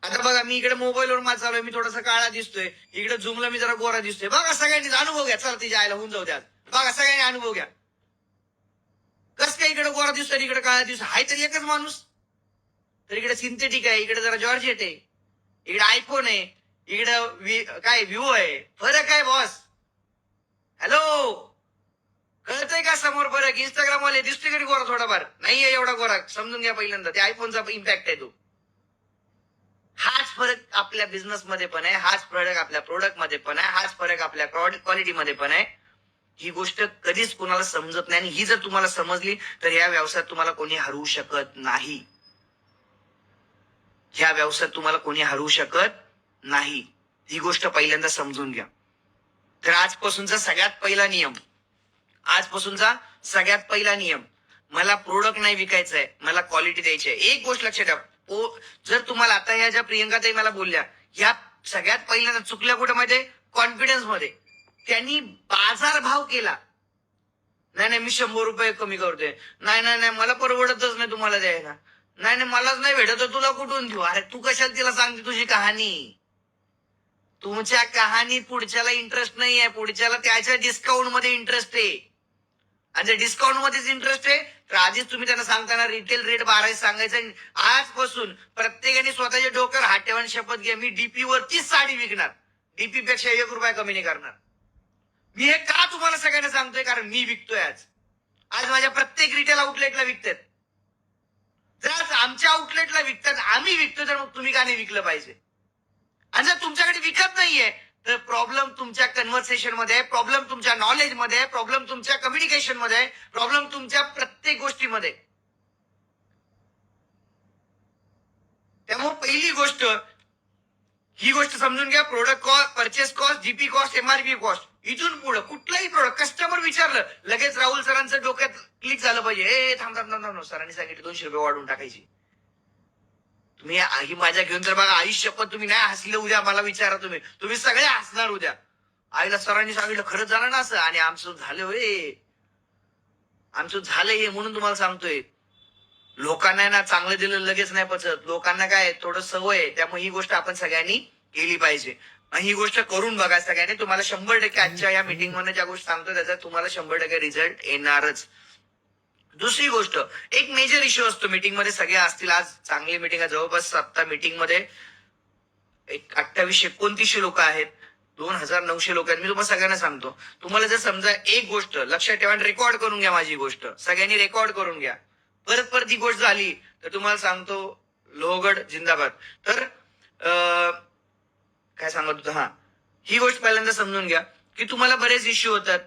S1: आता बघा, मी इकडे मोबाईलवर माझं चालू आहे, मी थोडासा काळा दिसतोय, इकडे झूमला मी जरा गोरा दिसतोय. बघा सगळ्यांनी अनुभव घ्या. चला तिच्या आईला होऊन जाऊ द्या. बघा सगळ्यांनी अनुभव घ्या. कस काय इकडे गोरा दिवस इकडे काळा दिवस आहे तर एकच माणूस. तर इकडे सिंथेटिक आहे, इकडे जरा जॉर्जेट आहे, इकडे आयफोन आहे, इकडे काय व्ह्यू आहे. फरक आहे बॉस. हॅलो, कळतंय का समोर फरक? इंस्टाग्राम वाले दिसतोय कधी गोरा थोडाफार? नाहीये एवढा गोरा, समजून घ्या पहिल्यांदा. ते आयफोनचा इम्पॅक्ट आहे तो. हाच फरक आपल्या बिझनेस मध्ये पण आहे, हाच फरक आपल्या प्रोडक्ट मध्ये पण आहे, हाच फरक आपल्या क्वालिटी मध्ये पण आहे. ही गोष्ट कधीच कुणाला समजत नाही आणि ही जर तुम्हाला समजली तर या व्यवसायात तुम्हाला कोणी हरवू शकत नाही. ह्या व्यवसायात तुम्हाला कोणी हरवू शकत नाही. ही गोष्ट पहिल्यांदा समजून घ्या. तर आजपासूनचा सगळ्यात पहिला नियम, मला प्रोडक्ट नाही विकायचं आहे, मला क्वालिटी द्यायची आहे. एक गोष्ट लक्षात ठेवा, जर तुम्हाला आता ह्या ज्या प्रियंका ताई मला बोलल्या, ह्या सगळ्यात पहिल्यांदा चुकल्या कुठं माहितीये? कॉन्फिडन्स मध्ये. त्यांनी बाजार भाव केला. नाही मी 100 रुपये कमी करतोय, नाही मला परवडतच नाही तुम्हाला द्यायला, नाही मलाच नाही भेटत तर तुला कुठून देऊ. अरे तू कशाला तिला सांगते तुझी कहाणी? तुमच्या कहाणीत पुढच्याला इंटरेस्ट नाही आहे, पुढच्याला त्याच्या डिस्काउंट मध्ये इंटरेस्ट आहे. आणि जर डिस्काउंट मध्येच इंटरेस्ट आहे तर आधीच तुम्ही त्यांना सांगताना रिटेल रेट 12 सांगायचं. आजपासून प्रत्येकाने स्वतःच्या डोक्यावर हात ठेवून शपथ घ्या, मी डीपी वरतीच साडी विकणार, डीपी पेक्षा 1 रुपया कमी नाही करणार. मी हे का तुम्हाला सगळ्यांना सांगतोय? कारण मी विकतोय आज माझ्या प्रत्येक रिटेल आउटलेटला विकतात. जर आज आमच्या आउटलेटला विकतात, आम्ही विकतो, तर मग तुम्ही का नाही विकलं पाहिजे? आणि जर तुमच्याकडे विकत नाहीये तर प्रॉब्लेम तुमच्या कन्व्हर्सेशन मध्ये आहे, प्रॉब्लेम तुमच्या नॉलेज मध्ये आहे, प्रॉब्लेम तुमच्या कम्युनिकेशन मध्ये आहे, प्रॉब्लेम तुमच्या प्रत्येक गोष्टीमध्ये. त्यामुळे पहिली गोष्ट ही गोष्ट समजून घ्या, product cost, purchase cost, GP cost, MRP cost. इथून पुढे कुठलाही प्रोडक्ट कस्टमर विचारलं लगेच राहुल सरांचं डोक्यात क्लिक झालं पाहिजे, ए थांब सरांनी सांगितलं 200 रुपये वाढवून टाकायची. तुम्ही आई माझ्या घेऊन तर बघा, आई शपथ तुम्ही नाही हसले उद्या मला विचारा, तुम्ही सगळे हसणार उद्या. आईला सरांनी सांगितलं खरंच झालं ना असं, आणि आमचं झालं होय, आमचं झालंय म्हणून तुम्हाला सांगतोय. लोकांना ना चांगलं दिलं लगेच नाही पचत, लोकांना काय थोडं सवय आहे. त्यामुळे ही गोष्ट आपण सगळ्यांनी केली पाहिजे. आणि ही गोष्ट करून बघा सगळ्यांनी. तुम्हाला 100% आजच्या या मीटिंग मध्ये ज्या गोष्टी सांगतो त्याचा तुम्हाला 100% रिझल्ट येणारच. दुसरी गोष्ट, एक मेजर इश्यू असतो मीटिंग मध्ये, सगळे असतील आज चांगली मीटिंग आहे, जवळपास 7 मीटिंग मध्ये एक 2800-2900 लोक आहेत, 2900 लोक आहेत. मी तुम्हाला सगळ्यांना सांगतो, तुम्हाला जर समजा एक गोष्ट लक्षात ठेवा, रेकॉर्ड करून घ्या माझी गोष्ट, सगळ्यांनी रेकॉर्ड करून घ्या. परत ही गोष्ट झाली तर तुम्हाला सांगतो लोहगड जिंदाबाद. तर काय सांगत होतं, हा ही गोष्ट पहिल्यांदा समजून घ्या की तुम्हाला बरेच इश्यू होतात.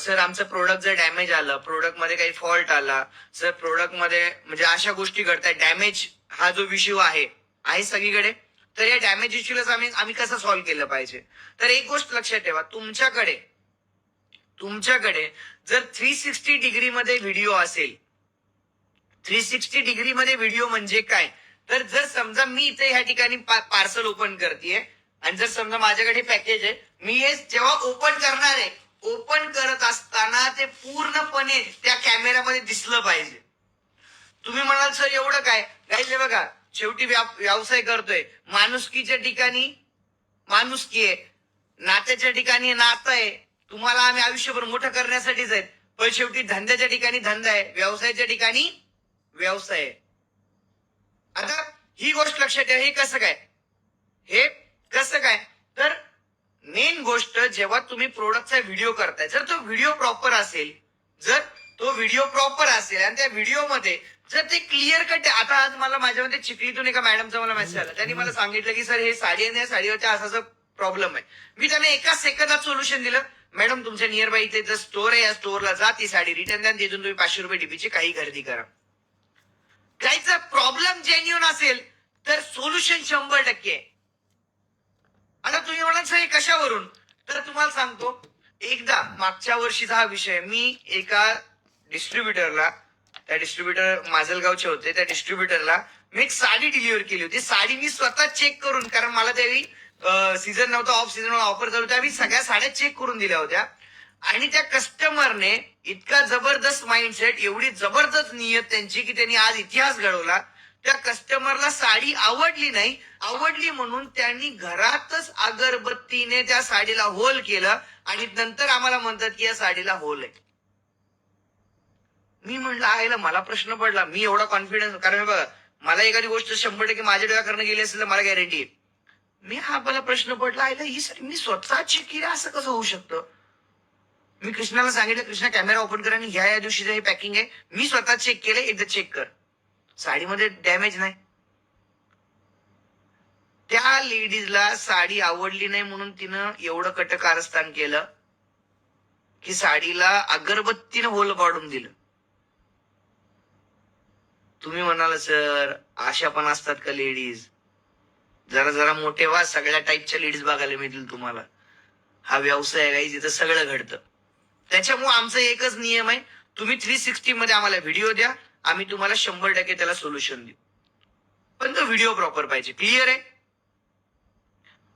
S1: सर आमचं प्रोडक्ट जर डॅमेज आलं, प्रोडक्ट मध्ये काही फॉल्ट आला, सर प्रोडक्ट मध्ये म्हणजे अशा गोष्टी घडतात, डॅमेज हा जो इश्यू आहे सगळीकडे. तर या डॅमेज इश्यूलाच आम्ही कसं सॉल्व्ह केलं पाहिजे? तर एक गोष्ट लक्षात ठेवा, तुमच्याकडे जर 360 डिग्री मध्ये व्हिडिओ असेल, 360 डिग्री मध्ये व्हिडिओ म्हणजे काय? तर जर समजा मी इथे ह्या ठिकाणी पार्सल ओपन करतेय आणि जर समजा माझ्याकडे पॅकेज आहे, मी हे जेव्हा ओपन करणार आहे, ओपन करत असताना ते पूर्णपणे त्या कॅमेऱ्यामध्ये दिसलं पाहिजे. तुम्ही म्हणाल सर एवढं काय? गाईज बघा, शेवटी व्यवसाय करतोय, माणुसकीच्या ठिकाणी माणुसकी आहे, नात्याच्या ठिकाणी नातं आहे. तुम्हाला आम्ही आयुष्यभर मोठं करण्यासाठीच आहेत, पण शेवटी धंद्याच्या ठिकाणी धंदा आहे, व्यवसायाच्या ठिकाणी व्यवसाय आहे. आता ही गोष्ट लक्षात ठेवा. हे कसं काय? तर मेन गोष्ट, जेव्हा तुम्ही प्रोडक्टचा व्हिडिओ करताय, जर तो व्हिडिओ प्रॉपर असेल, आणि त्या व्हिडिओमध्ये जर ते क्लिअर कट, आता आज मला माझ्यामध्ये चिखलीतून एका मॅडमचा मला मेसेज आला, त्यांनी मला सांगितलं की सर हे साडी आणि या साडीवरच्या असा प्रॉब्लेम आहे. मी त्यांना एका सेकंदात सोल्युशन दिलं. मॅडम तुमच्या नियर बाय इथे जर स्टोर आहे, या स्टोअरला जा, ती साडी रिटर्न द्या, तिथून तुम्ही 500 रुपये डीपीची काही खरेदी करा. काहीचा प्रॉब्लेम जेन्युन असेल तर सोल्युशन 100% आहे. आता तुम्ही म्हणाल सर हे कशावरून? तर तुम्हाला सांगतो, एकदा मागच्या वर्षीचा हा विषय, मी एका डिस्ट्रीब्युटरला, त्या डिस्ट्रीब्युटर माजलगावचे होते, त्या डिस्ट्रीब्युटरला मी एक साडी डिलिव्हर केली होती. साडी मी स्वतः चेक करून, कारण मला त्यावेळी सीझन नव्हता, ऑफ सीझन ऑफर चालू होत्या, मी सगळ्या साड्या चेक करून दिल्या होत्या. आणि त्या कस्टमरने इतका जबरदस्त माइंडसेट, एवढी जबरदस्त नियत त्यांची की त्यांनी आज इतिहास घडवला. त्या कस्टमरला साडी आवडली नाही, आवडली म्हणून त्यांनी घरातच अगरबत्तीने त्या साडीला होल केलं आणि नंतर आम्हाला म्हणतात की या साडीला होल आहे. मी म्हणलं आयला मला प्रश्न पडला, मी एवढा कॉन्फिडन्स, कारण बघा मला एखादी गोष्ट 100% माझ्या डोळ्याकडनं गेली असेल तर मला गॅरंटी आहे. मला प्रश्न पडला आयला ही साडी मी स्वतः चेक केली असं कसं होऊ शकतं. मी कृष्णाला सांगितलं कृष्णा कॅमेरा ओपन कर आणि ह्या दिवशी हे पॅकिंग आहे, मी स्वतः चेक केलं, एकदा चेक कर, साडीमध्ये डॅमेज नाही. त्या लेडीजला साडी आवडली नाही म्हणून तिनं एवढं कटकारस्थान केलं की साडीला अगरबत्तीनं होल पाडून दिलं. तुम्ही म्हणाल सर अशा पण असतात का लेडीज? जरा जरा मोठे व्हा, सगळ्या टाईपच्या लेडीज बघायला मिळतील तुम्हाला. हा व्यवसाय आहे जिथं सगळं घडतं. त्याच्यामुळे आमचा एकच नियम आहे, तुम्ही 360 मध्ये आम्हाला व्हिडिओ द्या, आम्ही तुम्हाला 100% त्याला सोल्युशन देऊ, पण तो व्हिडिओ प्रॉपर पाहिजे. क्लिअर आहे?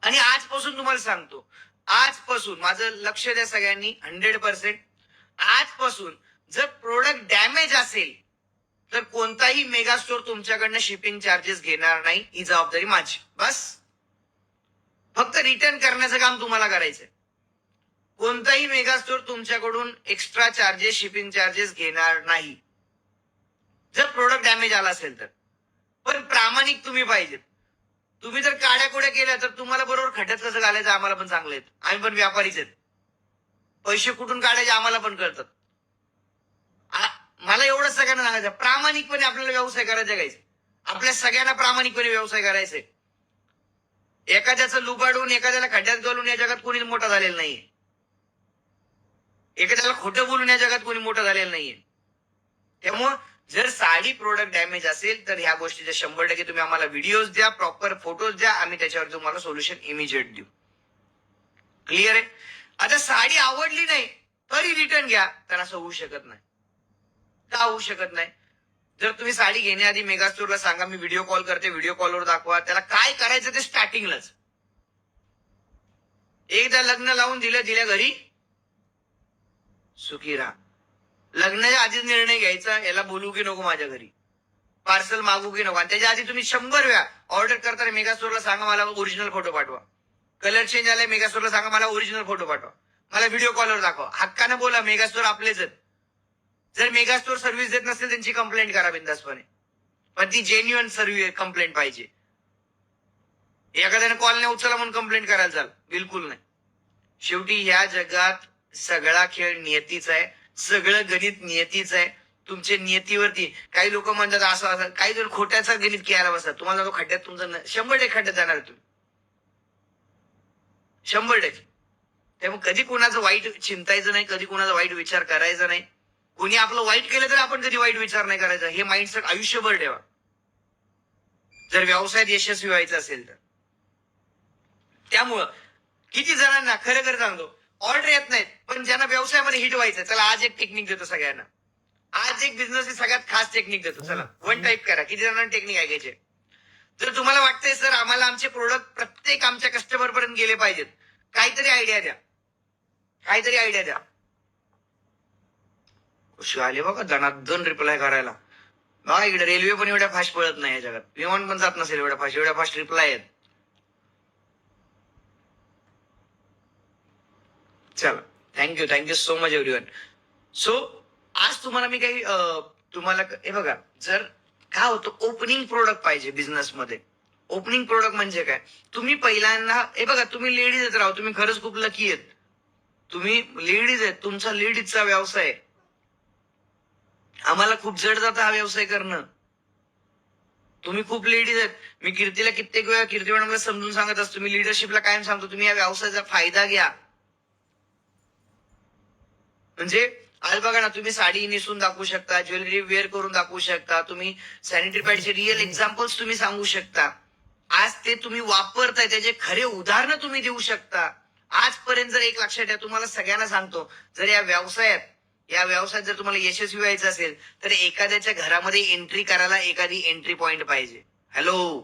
S1: आणि आजपासून तुम्हाला सांगतो, आजपासून माझं लक्ष द्या सगळ्यांनी 100%. आजपासून जर प्रोडक्ट डॅमेज असेल तर कोणताही मेगा स्टोर तुमच्याकडनं शिपिंग चार्जेस घेणार नाही, ही जबाबदारी माझी. बस फक्त रिटर्न करण्याचं काम तुम्हाला करायचंय. कोणताही मेगा स्टोर तुमच्याकडून एक्स्ट्रा चार्जेस, शिपिंग चार्जेस घेणार नाही जर प्रोडक्ट डॅमेज आला असेल तर. पण प्रामाणिक तुम्ही पाहिजेत. तुम्ही जर काड्याकुड्या केल्या तर तुम्हाला बरोबर खड्यात कसं घालायचं आम्हाला पण चांगलं येत, आम्ही पण व्यापारीच आहेत. पैसे कुठून काढायचे आम्हाला पण कळतात. मला एवढं सगळ्यांना सांगायचं, प्रामाणिकपणे आपल्याला व्यवसाय करायचा गायचं. आपल्या सगळ्यांना प्रामाणिकपणे व्यवसाय करायचे. एखाद्याचं लुबाडून एखाद्याला खड्ड्यात घालून या जगात कोणी मोठा झालेला नाहीये. एखाद्याला खोटं बोलून या जगात कोणी मोठं झालेलं नाहीये. त्यामुळं जर साडी प्रोडक्ट डॅमेज असेल तर ह्या गोष्टीचे 100% तुम्ही आम्हाला व्हिडिओज द्या, प्रॉपर फोटोज द्या, आम्ही त्याच्यावर तुम्हाला सोल्युशन इमिजिएट देऊ. क्लिअर आहे? आता साडी आवडली नाही तरी रिटर्न घ्या, तर असं होऊ शकत नाही. का होऊ शकत नाही? जर तुम्ही साडी घेण्याआधी मेगा स्टोरला सांगा मी व्हिडिओ कॉल करते, व्हिडिओ कॉलवर दाखवा, त्याला काय करायचं ते स्टार्टिंगलाच. एकदा लग्न लावून दिल्या घरी सुखी राहा. लग्नाच्या आधीच निर्णय घ्यायचा, याला बोलू की नको माझ्या घरी, पार्सल मागू की नको. आणि त्याच्या आधी तुम्ही 100 वेळा ऑर्डर करताना मेगा स्टोरला सांगा मला ओरिजिनल फोटो पाठवा. कलर चेंज आलाय मेगा स्टोरला सांगा मला ओरिजिनल फोटो पाठवा, मला व्हिडिओ कॉलवर दाखवा. हक्कानं बोला मेगा स्टोर आपलेच आहेत. जर मेगा स्टोर सर्व्हिस देत नसेल त्यांची कंप्लेंट करा बिंदासपणे, पण ती जेन्युअन सर्व्हिस कंप्लेंट पाहिजे. एखाद्याने कॉल नाही उचलला म्हणून कंप्लेंट करायला चाल, बिलकुल नाही. शेवटी ह्या जगात सगळा खेळ नियतीचा आहे, सगळं गणित नियतीच आहे. तुमच्या नियतीवरती काही लोक म्हणतात असं असं, काही जर खोट्याचा गणित खेळायला बसतात, तुम्हाला तो खड्ड्यात तुमचं 100% खड्ड्यात जाणार तुम्ही, 100%. त्यामुळे कधी कोणाचं वाईट चिंतायचं नाही, कधी कोणाचा वाईट विचार करायचा नाही. कोणी आपलं वाईट केलं तर आपण कधी वाईट विचार नाही करायचा. हे माइंडसेट आयुष्यभर ठेवा जर व्यवसायात यशस्वी व्हायचं असेल तर. त्यामुळं किती जणांना खरं खरं सांगतो ऑर्डर येत नाहीत, पण ज्यांना व्यवसायामध्ये हिट व्हायचं, चला आज एक टेक्निक देतो सगळ्यांना. आज एक बिझनेस सगळ्यात खास टेक्निक देतो. चला वन टाईप करा, किती जणांना टेक्निक ऐकायचे. जर तुम्हाला वाटतंय सर आम्हाला आमचे प्रोडक्ट प्रत्येक आमच्या कस्टमर पर्यंत गेले पाहिजेत, काहीतरी आयडिया द्या, काहीतरी आयडिया द्या. खुशी आले बघा दणादण रिप्लाय करायला. बघा इकडे रेल्वे पण एवढ्या फास्ट पळत नाही या जगात, विमान पण जात नसेल एवढ्या फास्ट रिप्लाय आहेत. चला thank you so much everyone. So आज तुम्हाला मी काही तुम्हाला हे बघा, जर काय होतं ओपनिंग प्रोडक्ट पाहिजे बिझनेसमध्ये. ओपनिंग प्रोडक्ट म्हणजे काय, तुम्ही पहिल्यांदा हे बघा, तुम्ही लेडीज आहेत राव, तुम्ही खरंच खूप लकी आहेत. तुम्ही लेडीज आहेत, तुमचा लेडीजचा व्यवसाय आहे. आम्हाला खूप जड जातं हा व्यवसाय करणं. तुम्ही खूप लेडीज आहेत. मी कीर्तीला कित्येक वेळा कीर्ती मॅडमला समजून सांगत असतो, मी लिडरशिपला कायम सांगतो तुम्ही या व्यवसायाचा फायदा घ्या. म्हणजे आज बघा ना, तुम्ही साडी नेसून दाखवू शकता, ज्वेलरी वेअर करून दाखवू शकता, तुम्ही सॅनिटरी पॅडचे रिअल एक्झाम्पल्स तुम्ही सांगू शकता. आज ते तुम्ही वापरताय त्याचे खरे उदाहरणं तुम्ही देऊ शकता. आजपर्यंत जर एक लक्षात ठेवा, तुम्हाला सगळ्यांना सांगतो, जर या व्यवसायात जर तुम्हाला यशस्वी व्हायचं असेल तर एखाद्याच्या घरामध्ये एंट्री करायला एखादी एंट्री पॉइंट पाहिजे. हॅलो.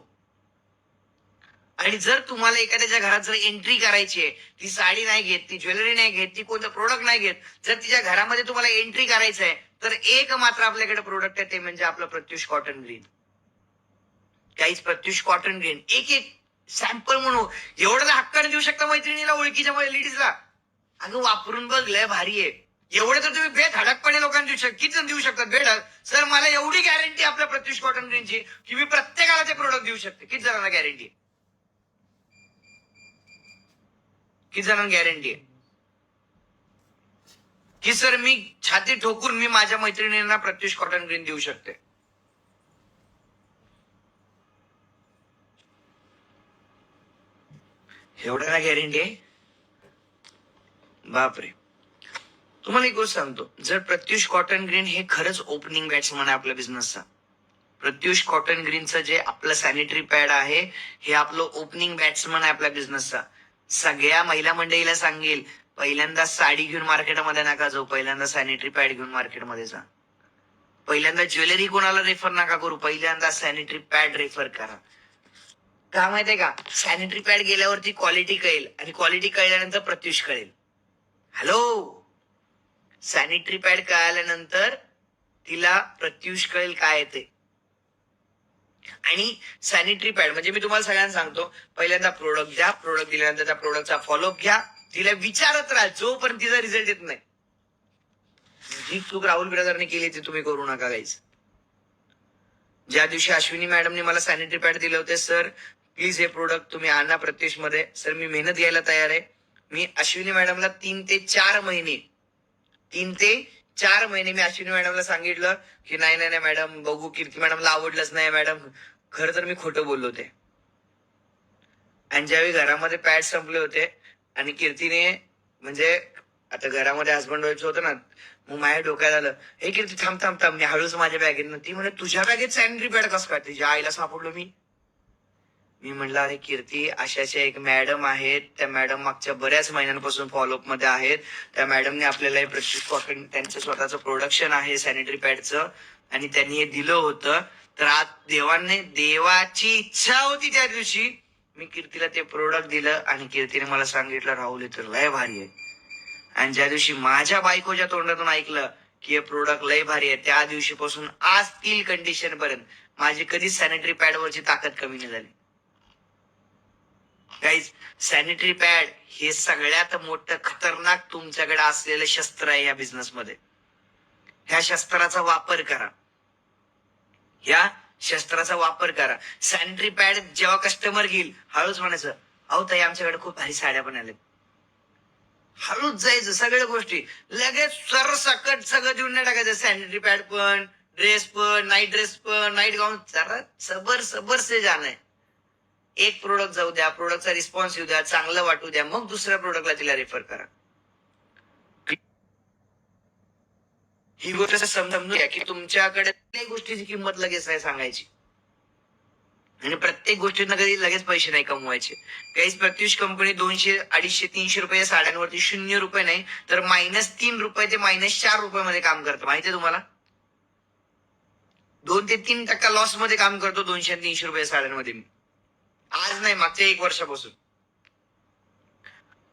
S1: आणि जर तुम्हाला एखाद्याच्या घरात जर एंट्री करायची आहे, ती साडी नाही घेत, ती ज्वेलरी नाही घेत, ती कोणतं प्रोडक्ट नाही घेत, जर तिच्या घरामध्ये तुम्हाला एंट्री करायचं आहे तर एक मात्र आपल्याकडे प्रोडक्ट आहे, ते म्हणजे आपलं प्रत्युष कॉटन ग्रीन. काहीच प्रत्युष कॉटन ग्रीन एक सॅम्पल म्हणून एवढं हक्काने देऊ शकता मैत्रिणीला, ओळखीच्या लेडीजला. अगं वापरून बघ, लय भारी आहे. एवढं तर तुम्ही बेधडकपणे लोकांना देऊ शकता. किती जण देऊ शकतात बेधडक? सर मला एवढी गॅरंटी आपल्या प्रत्युष कॉटन ग्रीनची की मी प्रत्येकाला ते प्रोडक्ट देऊ शकते. किती जणांना गॅरंटी आहे? किती जणांना गॅरंटी आहे की सर मी छाती ठोकून मी माझ्या मैत्रिणींना प्रत्युष कॉटन ग्रीन देऊ शकते? एवढं ना गॅरंटी आहे? बापरे. तुम्हाला एक गोष्ट सांगतो, जर प्रत्युष कॉटन ग्रीन हे खरंच ओपनिंग बॅट्समन आहे आपल्या बिझनेसचा, प्रत्युष कॉटन ग्रीनचं जे आपलं सॅनिटरी पॅड आहे हे आपलं ओपनिंग बॅट्समन आहे आपल्या बिझनेसचा. सगळ्या महिला मंडळीला सांगेल, पहिल्यांदा साडी घेऊन मार्केटमध्ये नका जाऊ, पहिल्यांदा सॅनिटरी पॅड घेऊन मार्केटमध्ये जा. पहिल्यांदा ज्वेलरी कोणाला रेफर नका करू, पहिल्यांदा सॅनिटरी पॅड रेफर करा. का माहितीये का? सॅनिटरी पॅड गेल्यावरती क्वालिटी कळेल आणि क्वालिटी कळल्यानंतर प्रत्युष कळेल. हॅलो, सॅनिटरी पॅड कळाल्यानंतर तिला प्रत्युष कळेल काय येते. आणि सॅनिटरी पॅड म्हणजे मी तुम्हाला सगळ्यांना सांगतो, पहिल्यांदा प्रोडक्ट द्या, प्रोडक्ट दिल्यानंतर त्या प्रोडक्टचा फॉलोअप घ्या, तिला विचारत राहा जोपर्यंत तिचा रिझल्ट येत नाही. जी चूक राहुल ब्रदरने केली ती तुम्ही करू नका गाईज. ज्या दिवशी अश्विनी मॅडमने मला सॅनिटरी पॅड दिले होते, सर प्लीज हे प्रोडक्ट तुम्ही आणा प्रत्युष मध्ये, सर मी मेहनत घ्यायला तयार आहे. मी अश्विनी मॅडमला 3 ते 4 महिने मी अश्विनी मॅडमला सांगितलं की नाही नाही मॅडम बघू, कीर्ती मॅडमला आवडलंच नाही मॅडम. खरं तर मी खोटं बोललो होते. आणि ज्यावेळी घरामध्ये पॅड संपले होते आणि कीर्तीने म्हणजे आता घरामध्ये हसबंड वाईफ होतं ना, मग माझ्या डोक्यात आलं, हे कीर्ती थांब थांब थांब, मी हळूच माझ्या बॅगेत, ती म्हणजे तुझ्या बॅगेत सॅनिटरी पॅड कसं काय? तिच्या आईला सापडलो मी म्हणलं अरे कीर्ती, अशाच्या एक मॅडम आहेत, त्या मॅडम मागच्या बऱ्याच महिन्यांपासून फॉलोअप मध्ये आहेत. त्या मॅडमने आपल्याला प्रत्युष कॉटन त्यांचं स्वतःचं प्रोडक्शन आहे सॅनिटरी पॅडचं आणि त्यांनी हे दिलं होतं. तर आज देवाची इच्छा होती त्या दिवशी मी कीर्तीला ते प्रोडक्ट दिलं आणि कीर्तीने मला सांगितलं राहुल हे तर लय भारी आहे. आणि ज्या दिवशी माझ्या बायकोच्या तोंडातून ऐकलं की हे प्रोडक्ट लय भारी आहे, त्या दिवशीपासून आज तील कंडिशन पर्यंत माझी कधीच सॅनिटरी पॅड वरची ताकद कमी नाही झाली. गाईज, सॅनिटरी पॅड हे सगळ्यात मोठं खतरनाक तुमच्याकडे असलेलं शस्त्र आहे या बिझनेस मध्ये. ह्या शस्त्राचा वापर करा, या शस्त्राचा वापर करा. सॅनिटरी पॅड जेव्हा कस्टमर घेईल हळूच म्हणायचं, अहो ताई आमच्याकडे खूप भारी साड्या पण आल्या. हळूच जायचं, सगळ्या गोष्टी लगेच सरसकट सगळं देऊन नाही टाकायचं. सॅनिटरी पॅड पण, ड्रेस पण, नाईट ड्रेस पण, नाईट गाऊन, जरा सबर से जाणं आहे. एक प्रोडक्ट जाऊ द्या, प्रोडक्टचा रिस्पॉन्स येऊ द्या, चांगलं वाटू द्या, मग दुसऱ्या प्रोडक्टला तिला रेफर करा. ही गोष्ट समजून घ्या की तुमच्याकडे प्रत्येक गोष्टीची किंमत लगेच नाही सांगायची आणि प्रत्येक गोष्टींना कधी लगेच पैसे नाही कमवायचे. काहीच प्रत्युष कंपनी 200, 250, 300 रुपये साड्यांवरती 0 रुपये नाही तर -3 रुपये ते -4 रुपये मध्ये काम करतो. माहितीये तुम्हाला? 2 ते 3% लॉस मध्ये काम करतो 200 आणि 300 रुपये साड्यांमध्ये मी. आज नाही, मागच्या 1 वर्षापासून.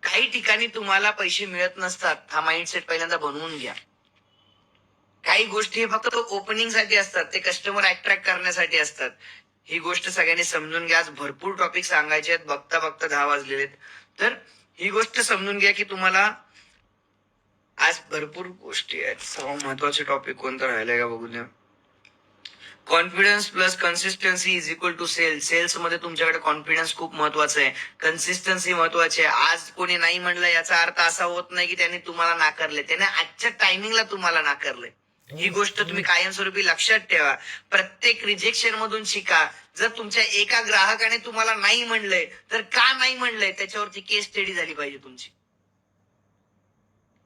S1: काही ठिकाणी तुम्हाला पैसे मिळत नसतात, हा माइंडसेट पहिल्यांदा बनवून घ्या. काही गोष्टी फक्त ओपनिंग साठी असतात, ते कस्टमर अट्रॅक्ट करण्यासाठी असतात. ही गोष्ट सगळ्यांनी समजून घ्या. आज भरपूर टॉपिक सांगायचे आहेत, बघता बघता 10 वाजलेले आहेत. तर ही गोष्ट समजून घ्या की तुम्हाला आज भरपूर गोष्टी आहेत. सर्वात महत्वाचे टॉपिक कोणतं राहिलंय का बघू द्या. Confidence plus consistency is equal to sales. Sales मध्ये तुमच्याकडे कॉन्फिडन्स खूप महत्वाचं आहे, कन्सिस्टन्सी महत्वाची आहे. आज कोणी नाही म्हणलं याचा अर्थ असा होत नाही की त्याने तुम्हाला नाकारले, त्याने आजच्या टायमिंगला तुम्हाला नाकारले. ही गोष्ट तुम्ही कायमस्वरूपी लक्षात ठेवा. प्रत्येक रिजेक्शन मधून शिका. जर तुमच्या एका ग्राहकाने तुम्हाला नाही म्हणलंय तर का नाही म्हणलंय त्याच्यावरती केस स्टडी झाली पाहिजे तुमची.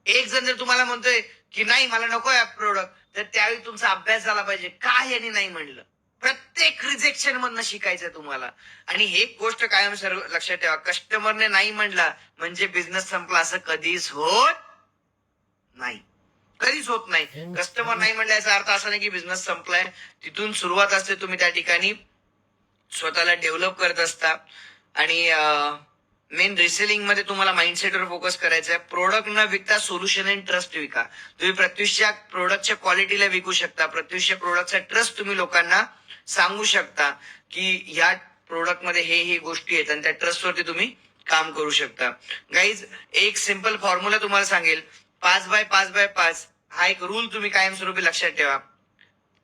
S1: एक जण जर तुम्हाला म्हणतोय की नाही मला नको आहे प्रोडक्ट, तर त्यावेळी तुमचा अभ्यास झाला पाहिजे का यांनी नाही म्हणलं. प्रत्येक रिजेक्शन मधनं शिकायचं तुम्हाला. आणि हे गोष्ट कायम सर्व लक्षात ठेवा, कस्टमरने नाही म्हणला म्हणजे बिझनेस संपला असं कधीच होत नाही, कधीच होत नाही. कस्टमर नाही म्हणलं याचा अर्थ असा नाही की बिझनेस संपलाय. तिथून सुरुवात असते, तुम्ही त्या ठिकाणी स्वतःला डेव्हलप करत असता. आणि मेन रिसेलिंग मध्ये तुम्हाला माइंडसेटवर फोकस करायचा आहे. प्रोडक्ट न विकता सोल्युशन अँड ट्रस्ट विका. तुम्ही प्रत्युषच्या प्रोडक्टच्या क्वालिटीला विकू शकता. प्रत्युषच्या प्रोडक्टचा ट्रस्ट तुम्ही लोकांना सांगू शकता की ह्या प्रोडक्ट मध्ये हे गोष्टी आहेत आणि त्या ट्रस्टवरती तुम्ही काम करू शकता. गाईज, एक सिंपल फॉर्म्युला तुम्हाला सांगेल. 5x5x5 हा एक रूल तुम्ही कायमस्वरूपी लक्षात ठेवा.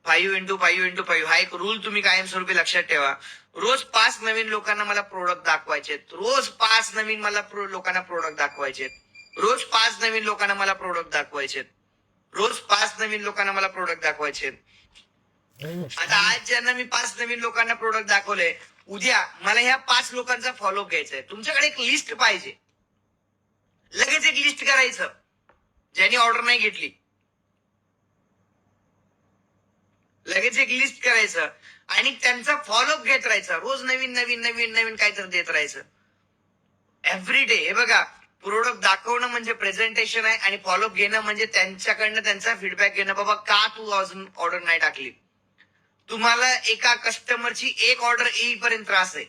S1: 5x5x5 हा एक रूल तुम्ही कायमस्वरूपी लक्षात ठेवा. रोज 5 नवीन लोकांना मला प्रोडक्ट दाखवायचे. रोज 5 नवीन मला लोकांना प्रोडक्ट दाखवायचे. रोज 5 नवीन लोकांना मला प्रोडक्ट दाखवायचे. रोज 5 नवीन लोकांना मला प्रोडक्ट दाखवायचे. आता आज ज्यांना मी 5 नवीन लोकांना प्रोडक्ट दाखवले, उद्या मला ह्या 5 लोकांचा फॉलोअप घ्यायचा आहे. तुमच्याकडे एक लिस्ट पाहिजे. लगेच एक लिस्ट करायचं ज्यांनी ऑर्डर नाही घेतली. लगेच एक लिस्ट करायचं आणि त्यांचा फॉलोअप घेत राहायचा. रोज नवीन नवीन नवीन नवीन काहीतरी देत राहायचं एव्हरी डे. हे बघा, प्रोडक्ट दाखवणं म्हणजे प्रेझेंटेशन आहे आणि फॉलोअप घेणं म्हणजे त्यांच्याकडनं त्यांचा फीडबॅक घेणं. बाबा का तू अजून ऑर्डर नाही टाकली? तुम्हाला एका कस्टमरची एक ऑर्डर येईपर्यंत त्रास आहे.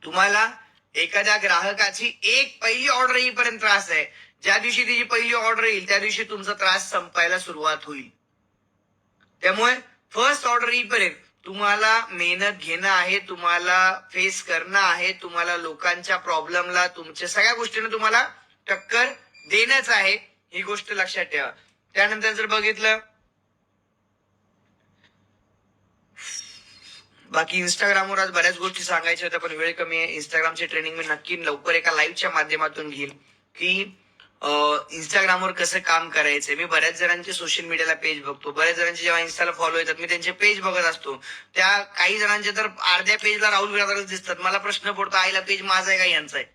S1: तुम्हाला एखाद्या ग्राहकाची एक पहिली ऑर्डर येईपर्यंत त्रास आहे. ज्या दिवशी तिची पहिली ऑर्डर येईल त्या दिवशी तुमचा त्रास संपायला सुरुवात होईल. त्यामुळे फर्स्ट ऑर्डर येईपर्यंत तुम्हाला मेहनत घेणं आहे, तुम्हाला फेस करणं आहे, तुम्हाला लोकांच्या प्रॉब्लेमला तुमच्या सगळ्या गोष्टींना तुम्हाला टक्कर देणंच आहे. ही गोष्ट लक्षात ठेवा. त्यानंतर जर बघितलं, बाकी इंस्टाग्रामवर आज बऱ्याच गोष्टी सांगायच्या होत्या पण वेळ कमी आहे. इंस्टाग्रामची ट्रेनिंग मी नक्की लवकर एका लाईव्हच्या माध्यमातून घेईल की इंस्टाग्रामवर कसं काम करायचंय. मी बऱ्याच जणांचे सोशल मीडियाला पेज बघतो. बऱ्याच जणांचे जेव्हा इन्स्टाला फॉलो येतात मी त्यांचे पेज बघत असतो. त्या काही जणांचे तर अर्ध्या पेजला राहुल बिरादरच दिसतात. मला प्रश्न पडतो, आईला पेज माझा आहे का यांचा आहे?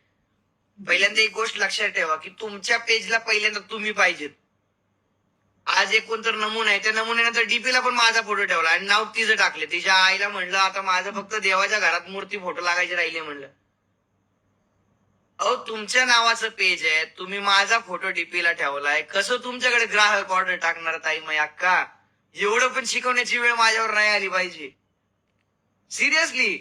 S1: पहिल्यांदा एक गोष्ट लक्षात ठेवा की तुमच्या पेजला पहिल्यांदा तुम्ही पाहिजेत. आज एक कोणतर नमुना आहे, त्या नमुन्यानंतर डीपीला पण माझा फोटो ठेवला आणि नाव तिचं टाकले. तिच्या आईला म्हणलं आता माझं फक्त देवाच्या घरात मूर्ती फोटो लागायचे राहिले म्हणलं. अहो, तुमच्या नावाचं पेज आहे, तुम्ही माझा फोटो डीपीला ठेवलाय, कसं तुमच्याकडे ग्राहक ऑर्डर टाकणार? ताई मै अक्का, एवढं पण शिकवण्याची वेळ माझ्यावर नाही आली पाहिजे. सिरियसली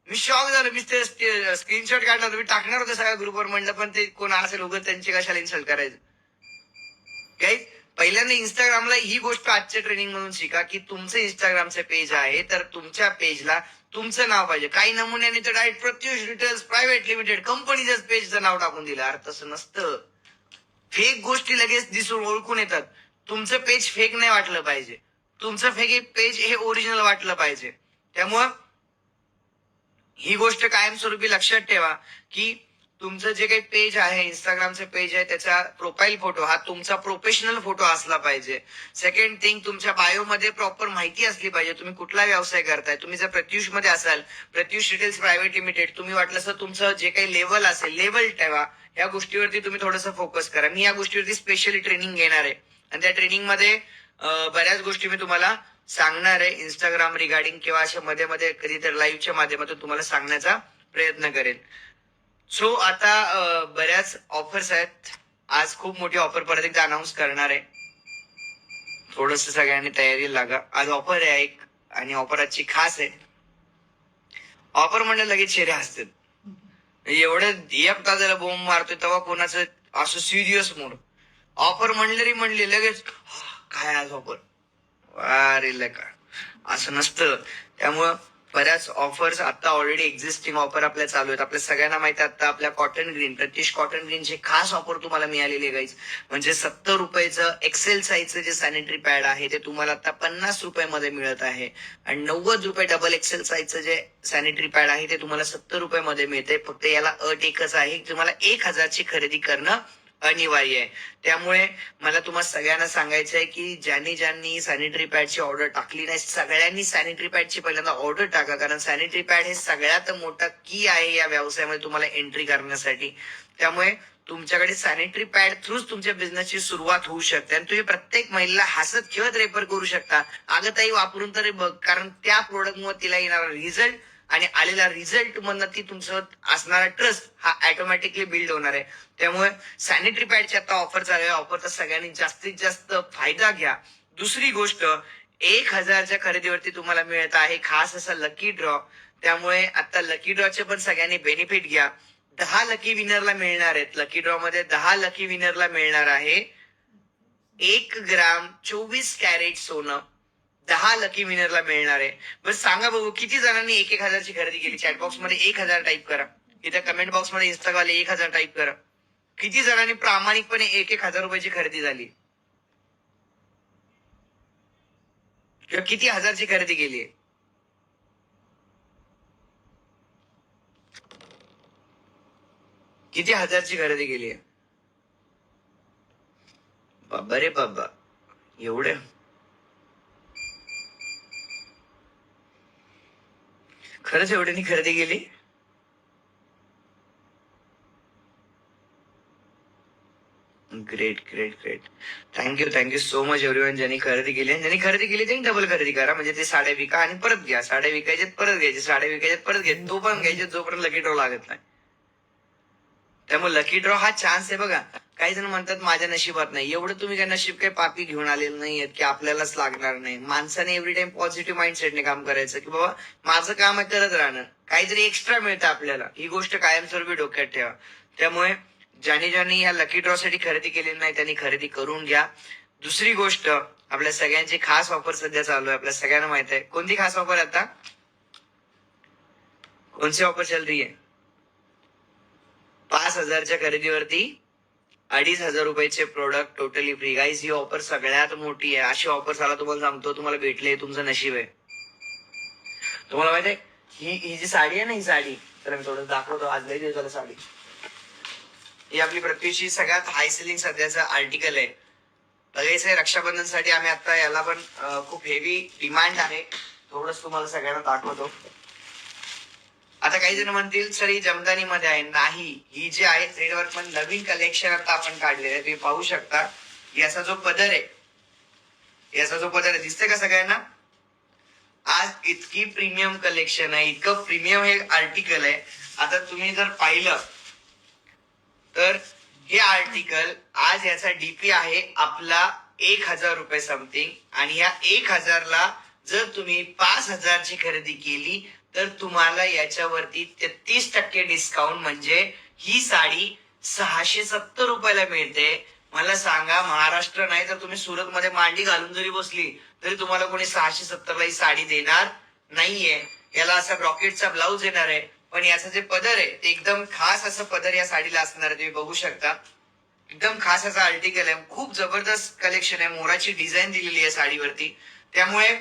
S1: मी शॉक झालो. मी ते स्क्रीनशॉट काढला, तुम्ही टाकणार होते सगळ्या ग्रुपवर. म्हणलं पण ते कोण असेल उगत त्यांची कशाला इन्सल्ट करायचं. काही पहिल्यांदा इंस्टाग्रामला ही गोष्ट आजच्या ट्रेनिंग मधून शिका की तुमचं इंस्टाग्रामचं पेज आहे तर तुमच्या पेजला तुमचं नाव पाहिजे. काही नमुन्याने तर direct Pratyush retails private limited कंपनीच्याच पेजचं नाव टाकून दिलं. अरे तसं नसतं. फेक गोष्टी लगेच दिसून ओळखून येतात. तुमचं पेज फेक नाही वाटलं पाहिजे. तुमचं फेक पेज हे ओरिजिनल वाटलं पाहिजे. त्यामुळं ही गोष्ट कायमस्वरूपी लक्षात ठेवा की तुमचं जे काही पेज आहे, इंस्टाग्रामचं पेज आहे, त्याचा प्रोफाईल फोटो हा तुमचा प्रोफेशनल फोटो असला पाहिजे. सेकंड थिंग, तुमच्या बायोमध्ये प्रॉपर माहिती असली पाहिजे तुम्ही कुठला व्यवसाय करताय. तुम्ही जर प्रत्युष मध्ये असाल, प्रत्युष रिटेल्स प्रायव्हेट लिमिटेड, तुम्ही वाटलं तर तुमचं जे काही लेवल असेल लेवल ठेवा. या गोष्टीवरती तुम्ही थोडंसं फोकस करा. मी या गोष्टीवरती स्पेशली ट्रेनिंग घेणार आहे आणि त्या ट्रेनिंग मध्ये बऱ्याच गोष्टी मी तुम्हाला सांगणार आहे इंस्टाग्राम रिगार्डिंग किंवा अशा मध्ये मध्ये कधीतरी लाईव्हच्या माध्यमातून तुम्हाला सांगण्याचा प्रयत्न करेन. सो आता बऱ्याच ऑफर्स आहेत. आज खूप मोठी ऑफर परत एकदा अनाऊन्स करणार आहे. थोडस सगळ्यांनी तयारी लागा. आज ऑफर आहे एक आणि ऑफर आजची खास आहे. ऑफर म्हणलं लगेच चेहरे हसतात. एवढं एक तासाला बोंब मारतोय तेव्हा कोणाचं असं सिरियस मोड. ऑफर म्हणली लगेच काय आज ऑफर, अरे का असं नसतं. त्यामुळं बऱ्याच ऑफर्स आता ऑलरेडी एक्झिस्टिंग ऑफर आपल्या चालू आहेत. आपल्या सगळ्यांना माहिती आहे आता आपल्या कॉटन ग्रीन, प्रत्युष कॉटन ग्रीनची खास ऑफर तुम्हाला मिळालेली आहे गाईज. म्हणजे 70 रुपयाचं एक्सेल साईजचं जे सॅनिटरी पॅड आहे ते तुम्हाला आता 50 रुपयामध्ये मिळत आहे आणि 90 रुपये डबल एक्सेल साईजचं जे सॅनिटरी पॅड आहे ते तुम्हाला 70 रुपयामध्ये मिळते. फक्त याला अट एकच आहे की तुम्हाला 1000ची खरेदी करणं अनिवार्य आहे. त्यामुळे मला तुम्हाला सगळ्यांना सांगायचं आहे की ज्यांनी सॅनिटरी पॅडची ऑर्डर टाकली नाही सगळ्यांनी सॅनिटरी पॅडची पहिल्यांदा ऑर्डर टाका. कारण सॅनिटरी पॅड हे सगळ्यात मोठा की आहे या व्यवसायामध्ये तुम्हाला एंट्री करण्यासाठी. त्यामुळे तुमच्याकडे सॅनिटरी पॅड थ्रूच तुमच्या बिझनेसची सुरुवात होऊ शकते आणि तुम्ही प्रत्येक महिलेला हसत खेळत रेफर करू शकता. अगं ताई वापरून तरी बघ, कारण त्या प्रोडक्टमुळे तिला येणारा रिझल्ट आणि आलेला रिझल्ट मधनं ती तुमचं असणारा ट्रस्ट हा ऑटोमॅटिकली बिल्ड होणार आहे. त्यामुळे सॅनिटरी पॅडची आता ऑफर चालू आहे. ऑफरचा सगळ्यांनी जास्तीत जास्त फायदा घ्या. दुसरी गोष्ट, 1000च्या खरेदीवरती तुम्हाला मिळत आहे खास असा लकी ड्रॉ. त्यामुळे आता लकी ड्रॉचे पण सगळ्यांनी बेनिफिट घ्या. 10 लकी विनरला मिळणार आहेत. लकी ड्रॉ मध्ये 10 लकी विनरला मिळणार आहे 1 ग्राम 24 कॅरेट सोनं. 10 लकी विनरला मिळणार आहे. बस सांगा बघू किती जणांनी 1,000ची खरेदी केली. चॅटबॉक्स मध्ये 1,000 टाईप करा. इथे कमेंट बॉक्स मध्ये इंस्टावाले 1,000 टाईप करा. किती जणांनी प्रामाणिकपणे 1,000 रुपयाची खरेदी झाली किंवा किती हजारची खरेदी केली आहे. किती हजारची खरेदी केली आहे. बाबा रे बाबा, एवढे खरंच एवढ्यांनी खरेदी केली. Great great great. Thank you so much everyone ज्यांनी खरेदी केली. ज्यांनी खरेदी केली त्यांनी डबल खरेदी करा. म्हणजे ते साड्या विका आणि परत घ्या. साड्या विकायचे परत घ्यायचे, साड्या विकायचे परत घ्यायचे, तो पण घ्यायचे जोपर्यंत लकी ड्रॉ लागत नाही. त्यामुळे लकी ड्रॉ हा चान्स आहे बघा. काही जण म्हणतात माझ्या नशिबात नाही. एवढं तुम्ही काय नशीब काही पापी घेऊन आलेलं नाहीयेत की आपल्यालाच लागणार नाही. माणसाने एव्हरी टाइम पॉझिटिव्ह माइंडसेटने काम करायचं की बाबा माझं काम आहे करत राहणार. काहीतरी एक्स्ट्रा मिळतं आपल्याला, ही गोष्ट कायमस्वरूपी डोक्यात ठेवा. त्यामुळे ज्यांनी या लकी ड्रॉ साठी खरेदी केलेली नाही त्यांनी खरेदी करून घ्या. दुसरी गोष्ट, आपल्या सगळ्यांची खास ऑफर सध्या चालू आहे. आपल्या सगळ्यांना माहित आहे कोणती खास ऑफर आता. कोणती ऑफर चल रही आहे. 5,000च्या खरेदीवरती 2,500 रुपयाचे प्रोडक्ट टोटली फ्री. गाईज ही ऑफर सगळ्यात मोठी आहे. अशी ऑफर मला तुम्हाला सांगतो, तुम्हाला भेटले तुमचं नशीब आहे. तुम्हाला माहित आहे ही जी साडी आहे ना, ही साडी तर मी थोडं दाखवतो. आज लई दिवस झालं साडी. ही आपली पृथ्वीची सगळ्यात हाय सेलिंग सध्याचं आर्टिकल आहे. बघायचंय रक्षाबंधनसाठी आम्ही आता याला पण खूप हेवी डिमांड आहे. थोडंच तुम्हाला सगळ्यांना दाखवतो. आता काही जण म्हणतील सर ही जमदानी मध्ये आहे. नाही, ही जी आहे थ्रेडवर्क मध्ये नवीन कलेक्शन आता आपण काढलेलं आहे. तुम्ही पाहू शकता याचा जो पदर आहे, दिसतंय का सगळ्यांना. आज इतकी प्रीमियम कलेक्शन आहे, इतकं प्रीमियम हे आर्टिकल आहे. आता तुम्ही जर पाहिलं तर हे आर्टिकल आज याचा डीपी आहे आपला 1,000 रुपये समथिंग. आणि या 1,000ला जर तुम्ही 5,000ची खरेदी केली तर तुम्हाला याच्यावरती 33% डिस्काउंट, म्हणजे ही साडी 670 रुपयाला मिळते. मला सांगा, महाराष्ट्र नाही तर तुम्ही सुरत मध्ये मांडी घालून जरी बसली तरी तुम्हाला कोणी 670ला ही साडी देणार नाहीये. याला असा रॉकेटचा ब्लाऊज येणार आहे, पण याचं जे पदर आहे ते एकदम खास असं पदर या साडीला असणार आहे. तुम्ही बघू शकता एकदम खास असा आर्टिकल आहे. खूप जबरदस्त कलेक्शन आहे. मोराची डिझाईन दिलेली आहे साडीवरती. त्यामुळे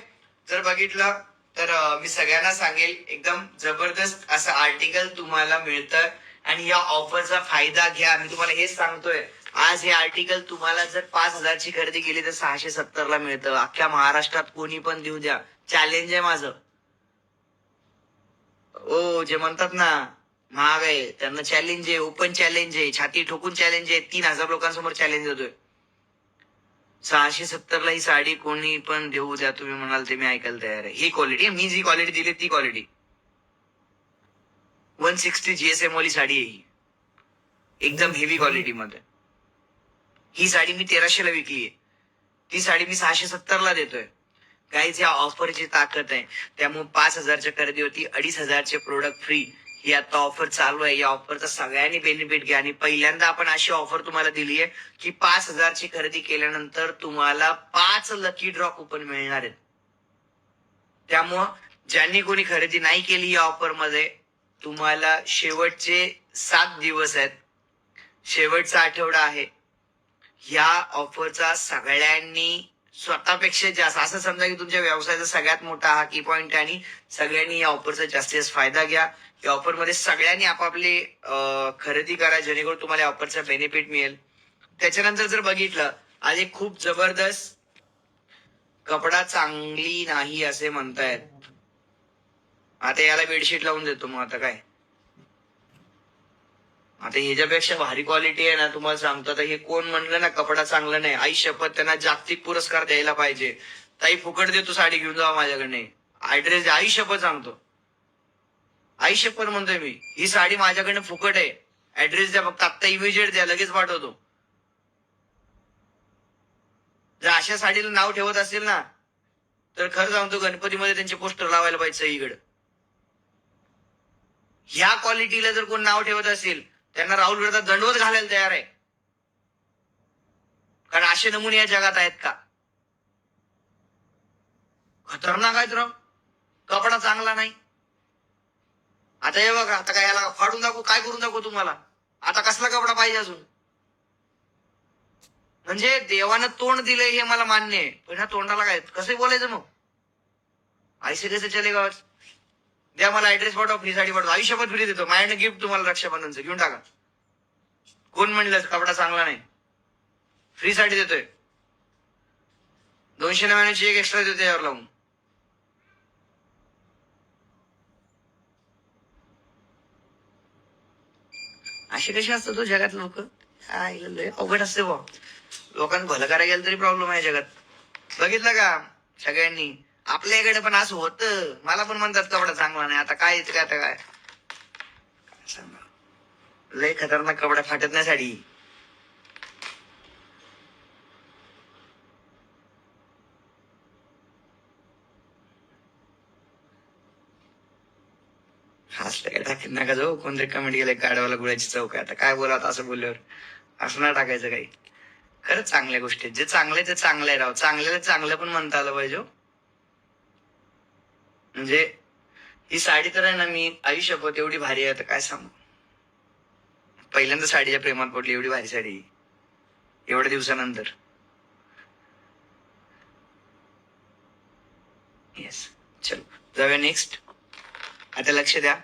S1: जर बघितलं तर मी सगळ्यांना सांगेल एकदम जबरदस्त असं आर्टिकल तुम्हाला मिळतं. आणि या ऑफरचा फायदा घ्या. मी तुम्हाला हेच सांगतोय, आज हे आर्टिकल तुम्हाला जर 5,000ची खरेदी केली तर 670ला मिळतं. अख्ख्या महाराष्ट्रात कोणी पण देऊ द्या. चॅलेंज आहे माझं. ओ जे म्हणतात ना महाग आहे त्यांना चॅलेंज आहे, ओपन चॅलेंज आहे, छाती ठोकून चॅलेंज आहे. 3,000 लोकांसमोर चॅलेंज देतोय. 670ला ही साडी कोणी पण देऊ द्या, तुम्ही म्हणाल ते मी ऐकायला तयार आहे. ही क्वालिटी, मी जी क्वालिटी दिली ती क्वालिटी. 160 GSM वाली साडी आहे ही, एकदम हेवी क्वालिटी मध्ये. ही साडी मी 1,300ला विकली आहे, ती साडी मी 670ला देतोय. काहीच या ऑफरची ताकद आहे. त्यामुळे 5,000च्या खरेदीवरती 2,500चे प्रोडक्ट फ्री ही आता ऑफर चालू आहे. या ऑफरचा सगळ्यांनी बेनिफिट घ्या. आणि पहिल्यांदा आपण अशी ऑफर तुम्हाला दिली आहे की 5,000ची खरेदी केल्यानंतर तुम्हाला 5 लकी ड्रॉ कुपन मिळणार आहेत. त्यामुळं ज्यांनी कोणी खरेदी नाही केली या ऑफर मध्ये, तुम्हाला शेवटचे 7 दिवस आहेत, शेवटचा आठवडा आहे. या ऑफरचा सगळ्यांनी स्वतःपेक्षा जास्त, असं समजा की तुमच्या व्यवसायाचा सगळ्यात मोठा हा की पॉइंट आहे. आणि सगळ्यांनी या ऑफरचा जास्तीत जास्त फायदा घ्या. या ऑफर मध्ये सगळ्यांनी आपापली खरेदी करा जेणेकरून तुम्हाला ऑफरचा बेनिफिट मिळेल. त्याच्यानंतर जर बघितलं, आज एक खूप जबरदस्त कपडा चांगली नाही असे म्हणतायत. आता याला बेडशीट लावून देतो मग. आता काय, आता ह्याच्यापेक्षा भारी क्वालिटी आहे ना, तुम्हाला सांगतो. आता हे कोण म्हणलं ना कपडा चांगला नाही, आई शपथ त्यांना जागतिक पुरस्कार द्यायला पाहिजे. ताई फुकट देतो साडी घेऊन जावा माझ्याकडे, ऍड्रेस आई शपथ सांगतो. आई शपथ म्हणतोय मी, ही साडी माझ्याकडनं फुकट आहे. ऍड्रेस द्या फक्त, आत्ता इमिजिएट द्या, लगेच पाठवतो. जर अशा साडीला नाव ठेवत असेल ना तर खरं सांगतो गणपतीमध्ये त्यांचे पोस्टर लावायला पाहिजे सगळीकडे. ह्या क्वालिटीला जर कोण नाव ठेवत असेल त्यांना राहुल विरोधात दंडवत घालायला तयार आहे. कारण असे नमुने या जगात आहेत का? खतरनाक आहेत राव. कपडा चांगला नाही. आता हे बघा, आता काय याला फाडून दाखवू, काय करून दाखवू तुम्हाला? आता कसला कपडा पाहिजे अजून? म्हणजे देवानं तोंड दिलंय हे मला मान्य आहे, पण ह्या तोंडाला काय कसं बोलायचं मग? ऐसे कसे चले गावात? द्या मला ऍड्रेस पाठवा, फ्री साडी पाठवा, आयुष्यभर फ्री देतो. माझ्याने गिफ्ट तुम्हाला रक्षाबंधनचं घेऊन टाका. कोण म्हणलं कपडा चांगला नाही? फ्री साडी देतोय, 299ची एक एक्स्ट्रा देतोय यावर लावून. असे कसे असतात तो जगात लोक? लय अवघड असते बा. लोकांना भलं करायला गेलं तरी प्रॉब्लेम आहे जगात. बघितलं का सगळ्यांनी? आपल्या इकडे पण असं होतं. मला पण म्हणतात कपडा चांगला नाही. आता काय येतं, आता काय सांगा. लय खतरनाक कपडा, फाटत नाही साडी. हसलं काय टाकेल नका जाऊ. कोणतरी कमेंट केलंय गाडवाला गुळाची चौक आहे. आता काय बोलावं असं बोलल्यावर? असं नाही टाकायचं काही. खरंच चांगल्या गोष्टी आहेत. जे चांगलं आहे ते चांगलं आहे राव. चांगल्याला चांगलं पण म्हणता आलं पाहिजे हो. म्हणजे ही साडी तर आहे ना, मी आयुष्यभर एवढी भारी आहे, तर काय सांगू. पहिल्यांदा साडीच्या प्रेमात पडली. एवढी भारी साडी एवढ्या दिवसानंतर. येस, चलो जाऊया नेक्स्ट. आता लक्ष द्या.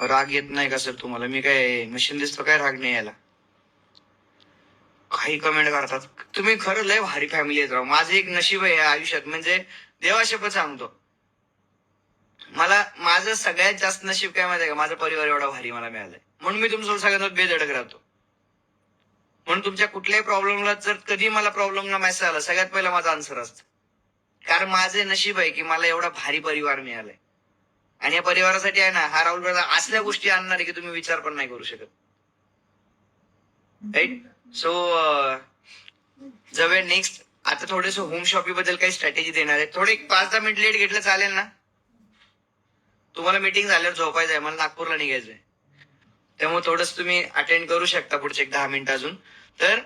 S1: राग येत नाही का सर तुम्हाला? मी काय मशीन दिसतो काय राग नाही यायला? काही कमेंट करतात. तुम्ही खरं लय भारी फॅमिली आहेत राव. माझं एक नशीब आहे या आयुष्यात, म्हणजे देवाशपथ सांगतो. मला माझं सगळ्यात जास्त नशीब काय माहिती आहे का? माझा परिवार एवढा भारी मला मिळालाय. म्हणून मी तुमच्यासोबत सगळ्यांना बेधडक राहतो. म्हणून तुमच्या कुठल्याही प्रॉब्लेमला जर कधी मला प्रॉब्लेमला मेसेज आला, सगळ्यात पहिला माझा आन्सर असतं. कारण माझे नशीब आहे की मला एवढा भारी परिवार मिळालाय. आणि या परिवारासाठी आहे ना, हा राहुल दादा असल्या गोष्टी आणणार आहे की तुम्ही विचार पण नाही करू शकत. राईट. सो जाऊया नेक्स्ट. आता थोडस होम शॉपिंग बद्दल काही स्ट्रॅटेजी देणार आहे. थोडे 5-10 मिनिट लेट घेतलं चालेल ना? तुम्हाला मीटिंग झाल्यावर झोपायचं आहे, मला नागपूरला निघायचंय. त्यामुळे थोडस तुम्ही अटेंड करू शकता पुढचे 10 मिनिट अजून. तर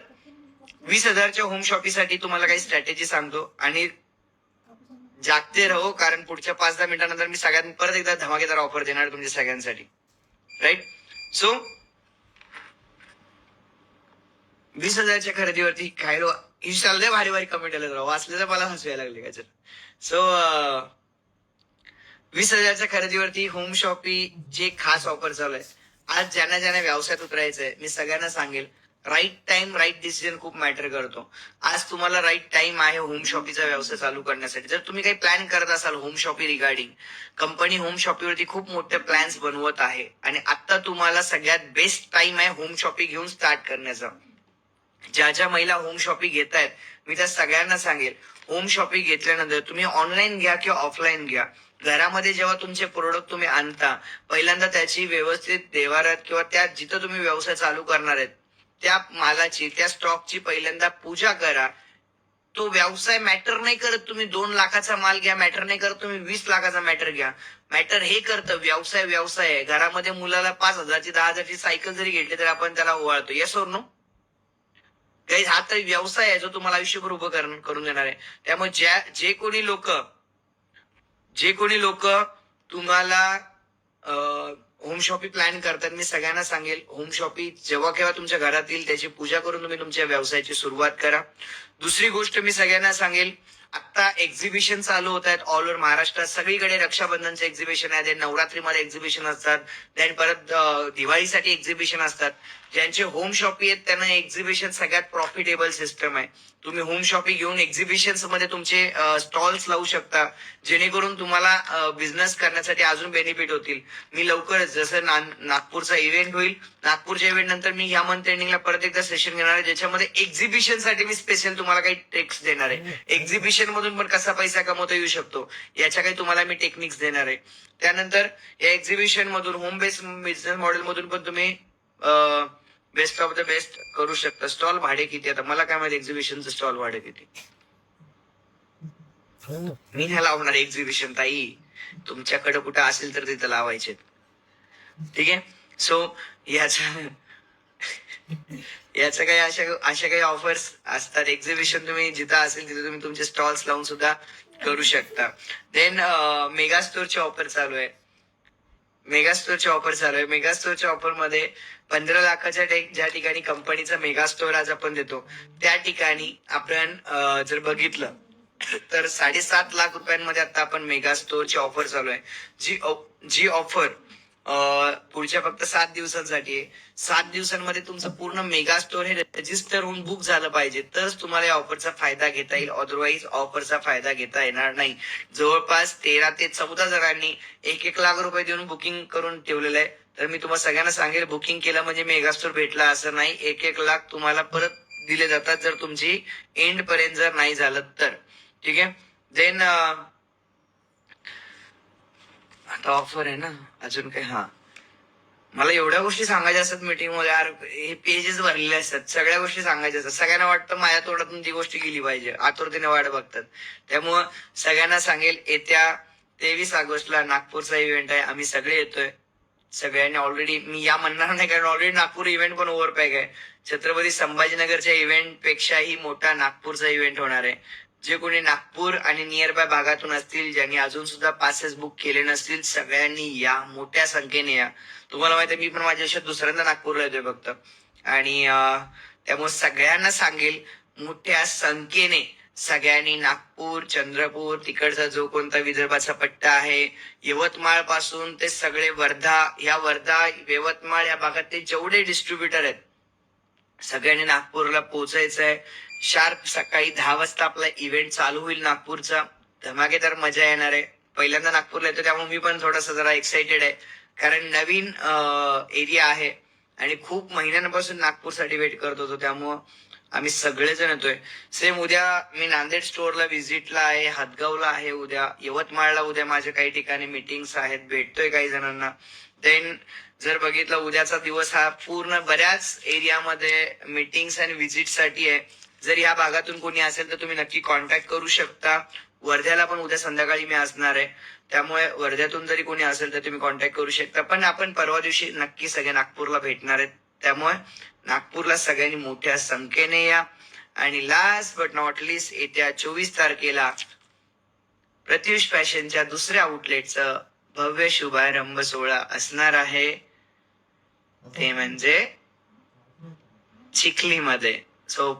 S1: 20,000च्या होम शॉपिंगसाठी तुम्हाला काही स्ट्रॅटेजी सांगतो आणि जागते राहो, कारण पुढच्या 5-10 मिनिटांनंतर मी सगळ्यांना परत एकदा धमाकेदार ऑफर देणार तुमच्या सगळ्यांसाठी. राईट. सो 20,000च्या खरेदीवरती काय इंस्टाला भारी भारी कमेंट आले राव, वाचले तर मला हसू यायला लागले काय. सो 20,000च्या खरेदीवरती होम शॉपिंगची खास ऑफर चालू आहे. आज ज्यांना ज्यांना व्यवसायात उतरायचंय, मी सगळ्यांना सांगेल, राईट टाइम राईट डिसिजन खूप मॅटर करतो. आज तुम्हाला राईट टाइम आहे होम शॉपिंगचा व्यवसाय चालू करण्यासाठी. जर तुम्ही काही प्लॅन करत असाल home shopping regarding, company home शॉपिंगवरती खूप मोठे प्लॅन्स बनवत आहे आणि आता तुम्हाला सगळ्यात बेस्ट टाइम आहे होम शॉपिंग घेऊन स्टार्ट करण्याचा. ज्या ज्या महिला होम शॉपिंग घेत आहेत, मी त्या सगळ्यांना सांगेल, होम शॉपिंग घेतल्यानंतर तुम्ही ऑनलाईन घ्या किंवा ऑफलाईन घ्या, घरामध्ये जेव्हा तुमचे प्रोडक्ट तुम्ही आणता, पहिल्यांदा त्याची व्यवस्थित देवारात किंवा त्या जिथं तुम्ही व्यवसाय चालू करणार आहेत त्या मालाची, त्या स्टॉकची पहिल्यांदा पूजा करा. तो व्यवसाय मॅटर नाही करत. तुम्ही 2 लाखाचा माल घ्या, मॅटर नाही करत. तुम्ही 20 लाखाचा मॅटर घ्या, मॅटर हे करतं व्यवसाय. व्यवसाय आहे. घरामध्ये मुलाला 5,000ची 10,000ची सायकल जरी घेतली तरी आपण त्याला ओवाळतो. Yes or no? काही हा तर व्यवसाय आहे जो तुम्हाला आयुष्यभर उभं करून देणार आहे. त्यामुळे जे कोणी लोक तुम्हाला होम शॉपिंग प्लॅन करतात, मी सगळ्यांना सांगेल, होम शॉपिंग जेव्हा केव्हा तुमच्या घरात येईल त्याची पूजा करून तुम्ही तुमच्या व्यवसायाची सुरुवात करा. दुसरी गोष्ट मी सगळ्यांना सांगेल, आता एक्झिबिशन चालू होत आहेत ऑल ओव्हर महाराष्ट्रात. सगळीकडे रक्षाबंधनचे एक्झिबिशन आहे, नवरात्रीमध्ये एक्झिबिशन असतात, देन परत दिवाळीसाठी एक्झिबिशन असतात. ज्यांचे होम शॉपिंग आहेत त्यांना एक्झिबिशन सगळ्यात प्रॉफिटेबल सिस्टम आहे. तुम्ही होम शॉपिंग घेऊन एक्झिबिशन्स मध्ये तुमचे स्टॉल्स लावू शकता, जेणेकरून तुम्हाला बिझनेस करण्यासाठी अजून बेनिफिट होतील. मी लवकरच, जसं नागपूरचा इव्हेंट होईल, नागपूरच्या इव्हेंट नंतर मी ह्या मंथ एंडिंगला परत एकदा सेशन घेणार आहे, ज्याच्यामध्ये एक्झिबिशन साठी मी स्पेशल तुम्हाला काही ट्रिक्स देणार आहे. एक्झिबिशन मधून पण कसा पैसा कमवता येऊ शकतो याच्या काही तुम्हाला मी टेक्निक्स देणार आहे. त्यानंतर या एक्झिबिशन मधून होम बेस्ड बिझनेस मॉडेल मधून पण तुम्ही बेस्ट ऑफ द बेस्ट करू शकता. स्टॉल भाडे किती? आता मला काय माहिती एक्झिबिशनचं स्टॉल भाडे किती. मी नाही लावणार एक्झिबिशन ताई, तुमच्याकडे कुठं असेल तर तिथं लावायचे. ठीक आहे. सो याचा याचं काही अशा काही ऑफर्स असतात. एक्झिबिशन तुम्ही जिथं असेल तिथे तुम्ही तुमचे स्टॉल्स लावून सुद्धा करू शकता. देन मेगा स्टोअरची ऑफर चालू आहे. मेगा स्टोअरच्या ऑफर मध्ये 15 लाखाच्या ज्या ठिकाणी कंपनीचा मेगा स्टोअर आज आपण देतो, त्या ठिकाणी आपण जर बघितलं तर 7.5 लाख रुपयांमध्ये आता आपण मेगा स्टोअरची ऑफर चालू आहे. जी ऑफर पुढच्या फक्त 7 दिवसांसाठी आहे. 7 दिवसांमध्ये तुमचं पूर्ण मेगा स्टोअर हे रजिस्टर होऊन बुक झालं पाहिजे, तरच तुम्हाला या ऑफरचा फायदा घेता येईल. अदरवाईज ऑफरचा फायदा घेता येणार नाही. जवळपास 13 ते 14 जणांनी 1-1 लाख रुपये देऊन बुकिंग करून ठेवलेलं आहे. तर मी तुम्हाला सगळ्यांना सांगेल, बुकिंग केलं म्हणजे मेगा स्टोअर भेटला असं नाही. 1-1 लाख तुम्हाला परत दिले जातात जर तुमची एंड पर्यंत जर नाही झालं तर. ठीक आहे. देन आता ऑफर आहे ना अजून काही. मला एवढ्या गोष्टी सांगायच्या असतात मीटिंग मध्ये यार, हे पेजेस भरलेले असतात, सगळ्या गोष्टी सांगायच्या असतात. सगळ्यांना वाटतं माझ्या तोंडातून ती गोष्टी गेली पाहिजे, आतुरतेने वाट बघतात. त्यामुळं सगळ्यांना सांगेल, येत्या 23 ऑगस्टला नागपूरचा इव्हेंट आहे. आम्ही सगळे येतोय. सगळ्यांनी ऑलरेडी, मी या म्हणणार नाही कारण ऑलरेडी नागपूर इव्हेंट पण ओव्हरपॅक आहे. छत्रपती संभाजीनगरच्या इव्हेंट पेक्षाही मोठा नागपूरचा इव्हेंट होणार आहे. जे कोणी नागपूर आणि नियर बाय भागातून असतील, ज्यांनी अजून सुद्धा पासेस बुक केले नसतील, सगळ्यांनी या, मोठ्या संख्येने या. तुम्हाला माहिती आहे, मी पण माझ्या आयुष्यात दुसऱ्यांदा नागपूरला येतोय फक्त. आणि त्यामुळे सगळ्यांना सांगेल, मोठ्या संख्येने सगळ्यांनी नागपूर, चंद्रपूर, तिकडचा जो कोणता विदर्भाचा पट्टा आहे, यवतमाळ पासून ते सगळे वर्धा, यवतमाळ या भागातले जेवढे डिस्ट्रीब्युटर आहेत, सगळ्यांनी नागपूरला पोहोचायचंय. शार्प सकाळी 10 वाजता आपला इव्हेंट चालू होईल नागपूरचा. धमाकेदार मजा येणार आहे. पहिल्यांदा नागपूरला येतो त्यामुळे मी पण थोडासा जरा एक्साइटेड आहे, कारण नवीन एरिया आहे आणि खूप महिन्यांपासून नागपूरसाठी वेट करत होतो. त्यामुळं आम्ही सगळेजण येतोय. सेम उद्या मी नांदेड स्टोअरला व्हिजिटला आहे, हातगावला आहे उद्या, यवतमाळला उद्या माझ्या काही ठिकाणी मीटिंग्स आहेत, भेटतोय काही जणांना. देन जर बघितलं, उद्याचा दिवस हा पूर्ण बऱ्याच एरियामध्ये मीटिंग्स आणि व्हिजिट साठी आहे. जर या भागातून कोणी असेल तर तुम्ही नक्की कॉन्टॅक्ट करू शकता. वर्ध्याला पण उद्या संध्याकाळी मी असणार आहे, त्यामुळे वर्ध्यातून जरी कोणी असेल तर तुम्ही कॉन्टॅक्ट करू शकता. पण आपण परवा दिवशी नक्की सगळे नागपूरला भेटणार आहेत, त्यामुळे नागपूरला सगळ्यांनी मोठ्या संख्येने या. आणि लास्ट बट नॉट लिस्ट, येत्या 24 तारखेला प्रत्युष फॅशनच्या दुसऱ्या आउटलेटचं भव्य शुभारंभ सोहळा असणार आहे, ते म्हणजे चिखलीमध्ये. सो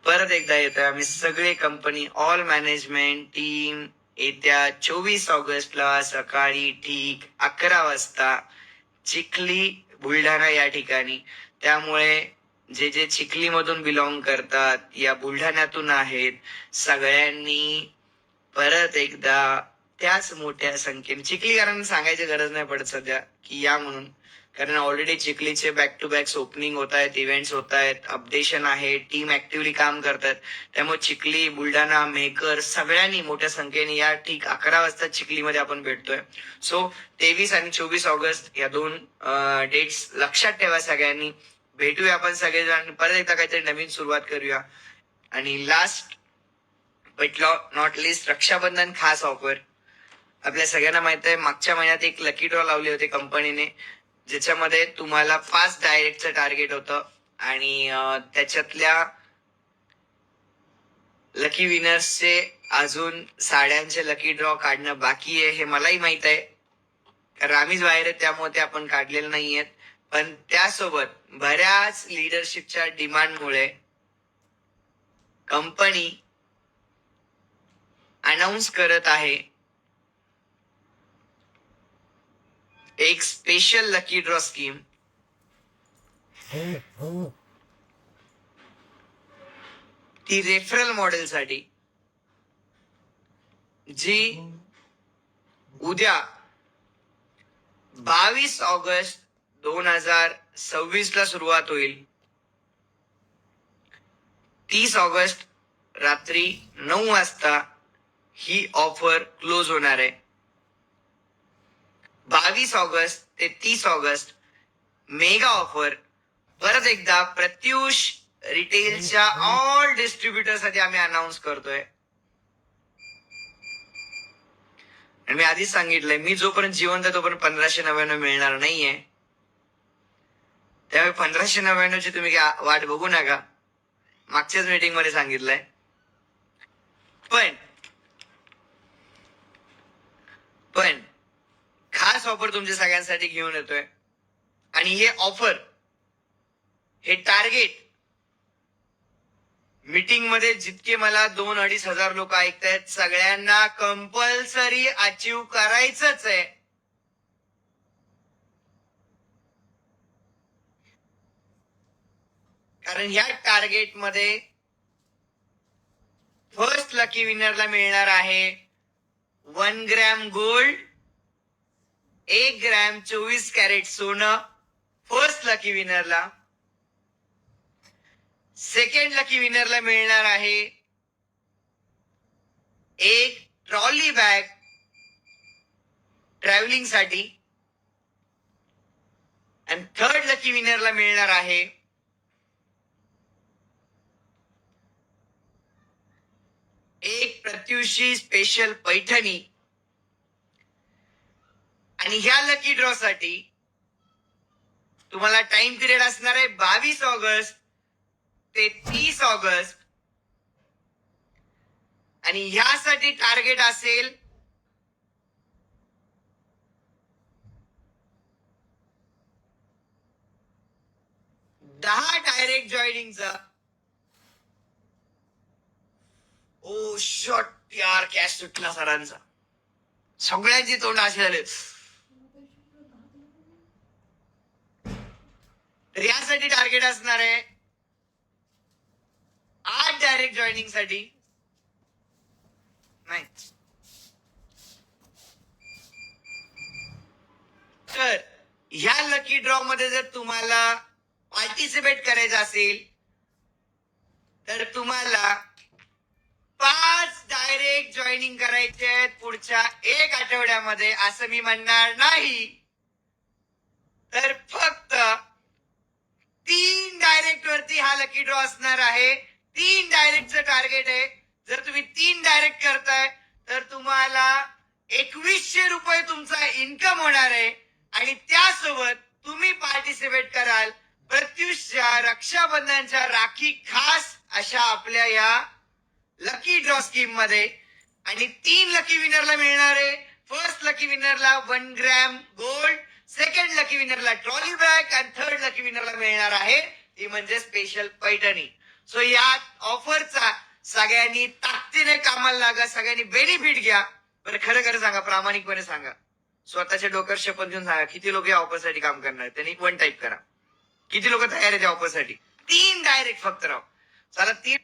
S1: परत एकदा येतोय आम्ही सगळे कंपनी, ऑल मॅनेजमेंट टीम, येत्या 24 ऑगस्टला सकाळी ठीक 11 वाजता चिखली, बुलढाणा या ठिकाणी. त्यामुळे जे चिखली मधून बिलॉंग करतात, या बुलढाण्यातून आहेत, सगळ्यांनी परत एकदा त्याच मोठ्या संख्येने, चिखलीकरांना सांगायची गरज नाही पडत सध्या की या म्हणून, कारण ऑलरेडी चिखलीचे बॅक टू बॅक ओपनिंग होत आहेत, इव्हेंट्स होत आहेत, अपडेशन आहे, टीम ऍक्टिव्हली काम करतात. त्यामुळे चिखली, बुलढाणा, मेहकर सगळ्यांनी मोठ्या संख्येने या. ठीक 11 वाजता चिखलीमध्ये आपण भेटतोय. सो 23 आणि 24 ऑगस्ट या 2 डेट्स लक्षात ठेवा सगळ्यांनी. भेटूया आपण सगळेजण, परत एकदा काहीतरी नवीन सुरुवात करूया. आणि last but not least, Rakshabandhan खास ऑफर. आपल्या सगळ्यांना माहित आहे, मागच्या महिन्यात एक लकी ड्रॉ लावली होती कंपनीने, ज्याच्यामध्ये तुम्हाला 5 डायरेक्टचं टार्गेट होतं आणि त्याच्यातल्या लकी विनर्सचे अजून साड्यांचे लकी ड्रॉ काढणं बाकी आहे. हे मलाही माहित आहे, कारण आम्हीच बाहेर आहे, त्यामुळे ते आपण काढलेले नाहीयेत. पण त्यासोबत बऱ्याच लिडरशिपच्या डिमांडमुळे कंपनी अनाऊन्स करत आहे एक स्पेशल लकी ड्रॉ स्कीम. ती रेफरल मॉडेल साठी, जी उद्या 22 ऑगस्ट 2026 ला सुरुवात होईल. 30 ऑगस्ट रात्री 9 वाजता ही ऑफर क्लोज होणार आहे. 22 ऑगस्ट ते 30 ऑगस्ट मेगा ऑफर. परत एकदा प्रत्युष रिटेलच्या ऑल डिस्ट्रीब्युटर साठी आम्ही अनाऊन्स करतोय. आणि मी आधीच सांगितलंय, मी जोपर्यंत जिवंत आहे तोपर्यंत 1599 मिळणार नाहीये. त्यामुळे 1599 ची तुम्ही वाट बघू नका. मागच्याच मीटिंग मध्ये सांगितलंय. पण खास ऑफर तुमच्या सगळ्यांसाठी घेऊन येतोय. आणि हे ऑफर, हे टार्गेट मीटिंग मध्ये जितके मला 2-2.5 हजार लोक ऐकतायत, सगळ्यांना कंपल्सरी अचीव करायचंच आहे. कारण ह्या टार्गेट मध्ये फर्स्ट लकी विनरला मिळणार आहे 1 ग्रॅम गोल्ड, 1 ग्रॅम 24 कॅरेट सोनं फर्स्ट लकी विनरला. सेकंड लकी विनरला मिळणार आहे एक ट्रॉली बॅग ट्रॅव्हलिंग साठी. आणि थर्ड लकी विनरला मिळणार आहे एक प्रत्युषी स्पेशल पैठणी. आणि ह्या लकी ड्रॉ साठी तुम्हाला टाइम पिरियड असणार आहे 22 ऑगस्ट ते 30 ऑगस्ट. आणि ह्यासाठी टार्गेट असेल 10 डायरेक्ट जॉईनिंगचा. ओ शॉट यार, कॅश सुटला सरांचा. सगळ्यांची तोंड असे झाले. तर यासाठी टार्गेट असणार आहे 8 डायरेक्ट जॉईनिंग साठी. नाही तर ह्या लकी ड्रॉ मध्ये जर तुम्हाला पार्टिसिपेट करायचं असेल तर तुम्हाला 5 डायरेक्ट जॉईनिंग करायचे आहेत पुढच्या 1 आठवड्यामध्ये. असं मी म्हणणार नाही. तर फक्त 3 डायरेक्ट वरती हा लकी ड्रॉ असणार आहे. 3 डायरेक्टचं टार्गेट आहे. जर तुम्ही 3 डायरेक्ट करताय तर तुम्हाला 2100 रुपये तुमचा इन्कम होणार आहे. आणि त्यासोबत तुम्ही पार्टिसिपेट कराल प्रत्युषच्या रक्षाबंधनच्या राखी खास अशा आपल्या या लकी ड्रॉ स्कीम मध्ये. आणि 3 लकी विनरला मिळणार आहे. फर्स्ट लकी विनरला 1 ग्रॅम गोल्ड, सेकंड लकी विनरला ट्रॉली बॅग आणि थर्ड लकी विनरला मिळणार आहे ती म्हणजे स्पेशल पैठणी. सो या ऑफरचा सगळ्यांनी ताकदीने कामाला लागा, सगळ्यांनी बेनिफिट घ्या. बरं खरं खरं सांगा, प्रामाणिकपणे सांगा, स्वतःच्या डोक्यावर शपथ घेऊन सांगा, किती लोक या ऑफरसाठी काम करणार आहेत? त्यांनी 1 टाईप करा. किती लोक तयार आहेत या ऑफरसाठी? 3 डायरेक्ट फक्त राव. चला 3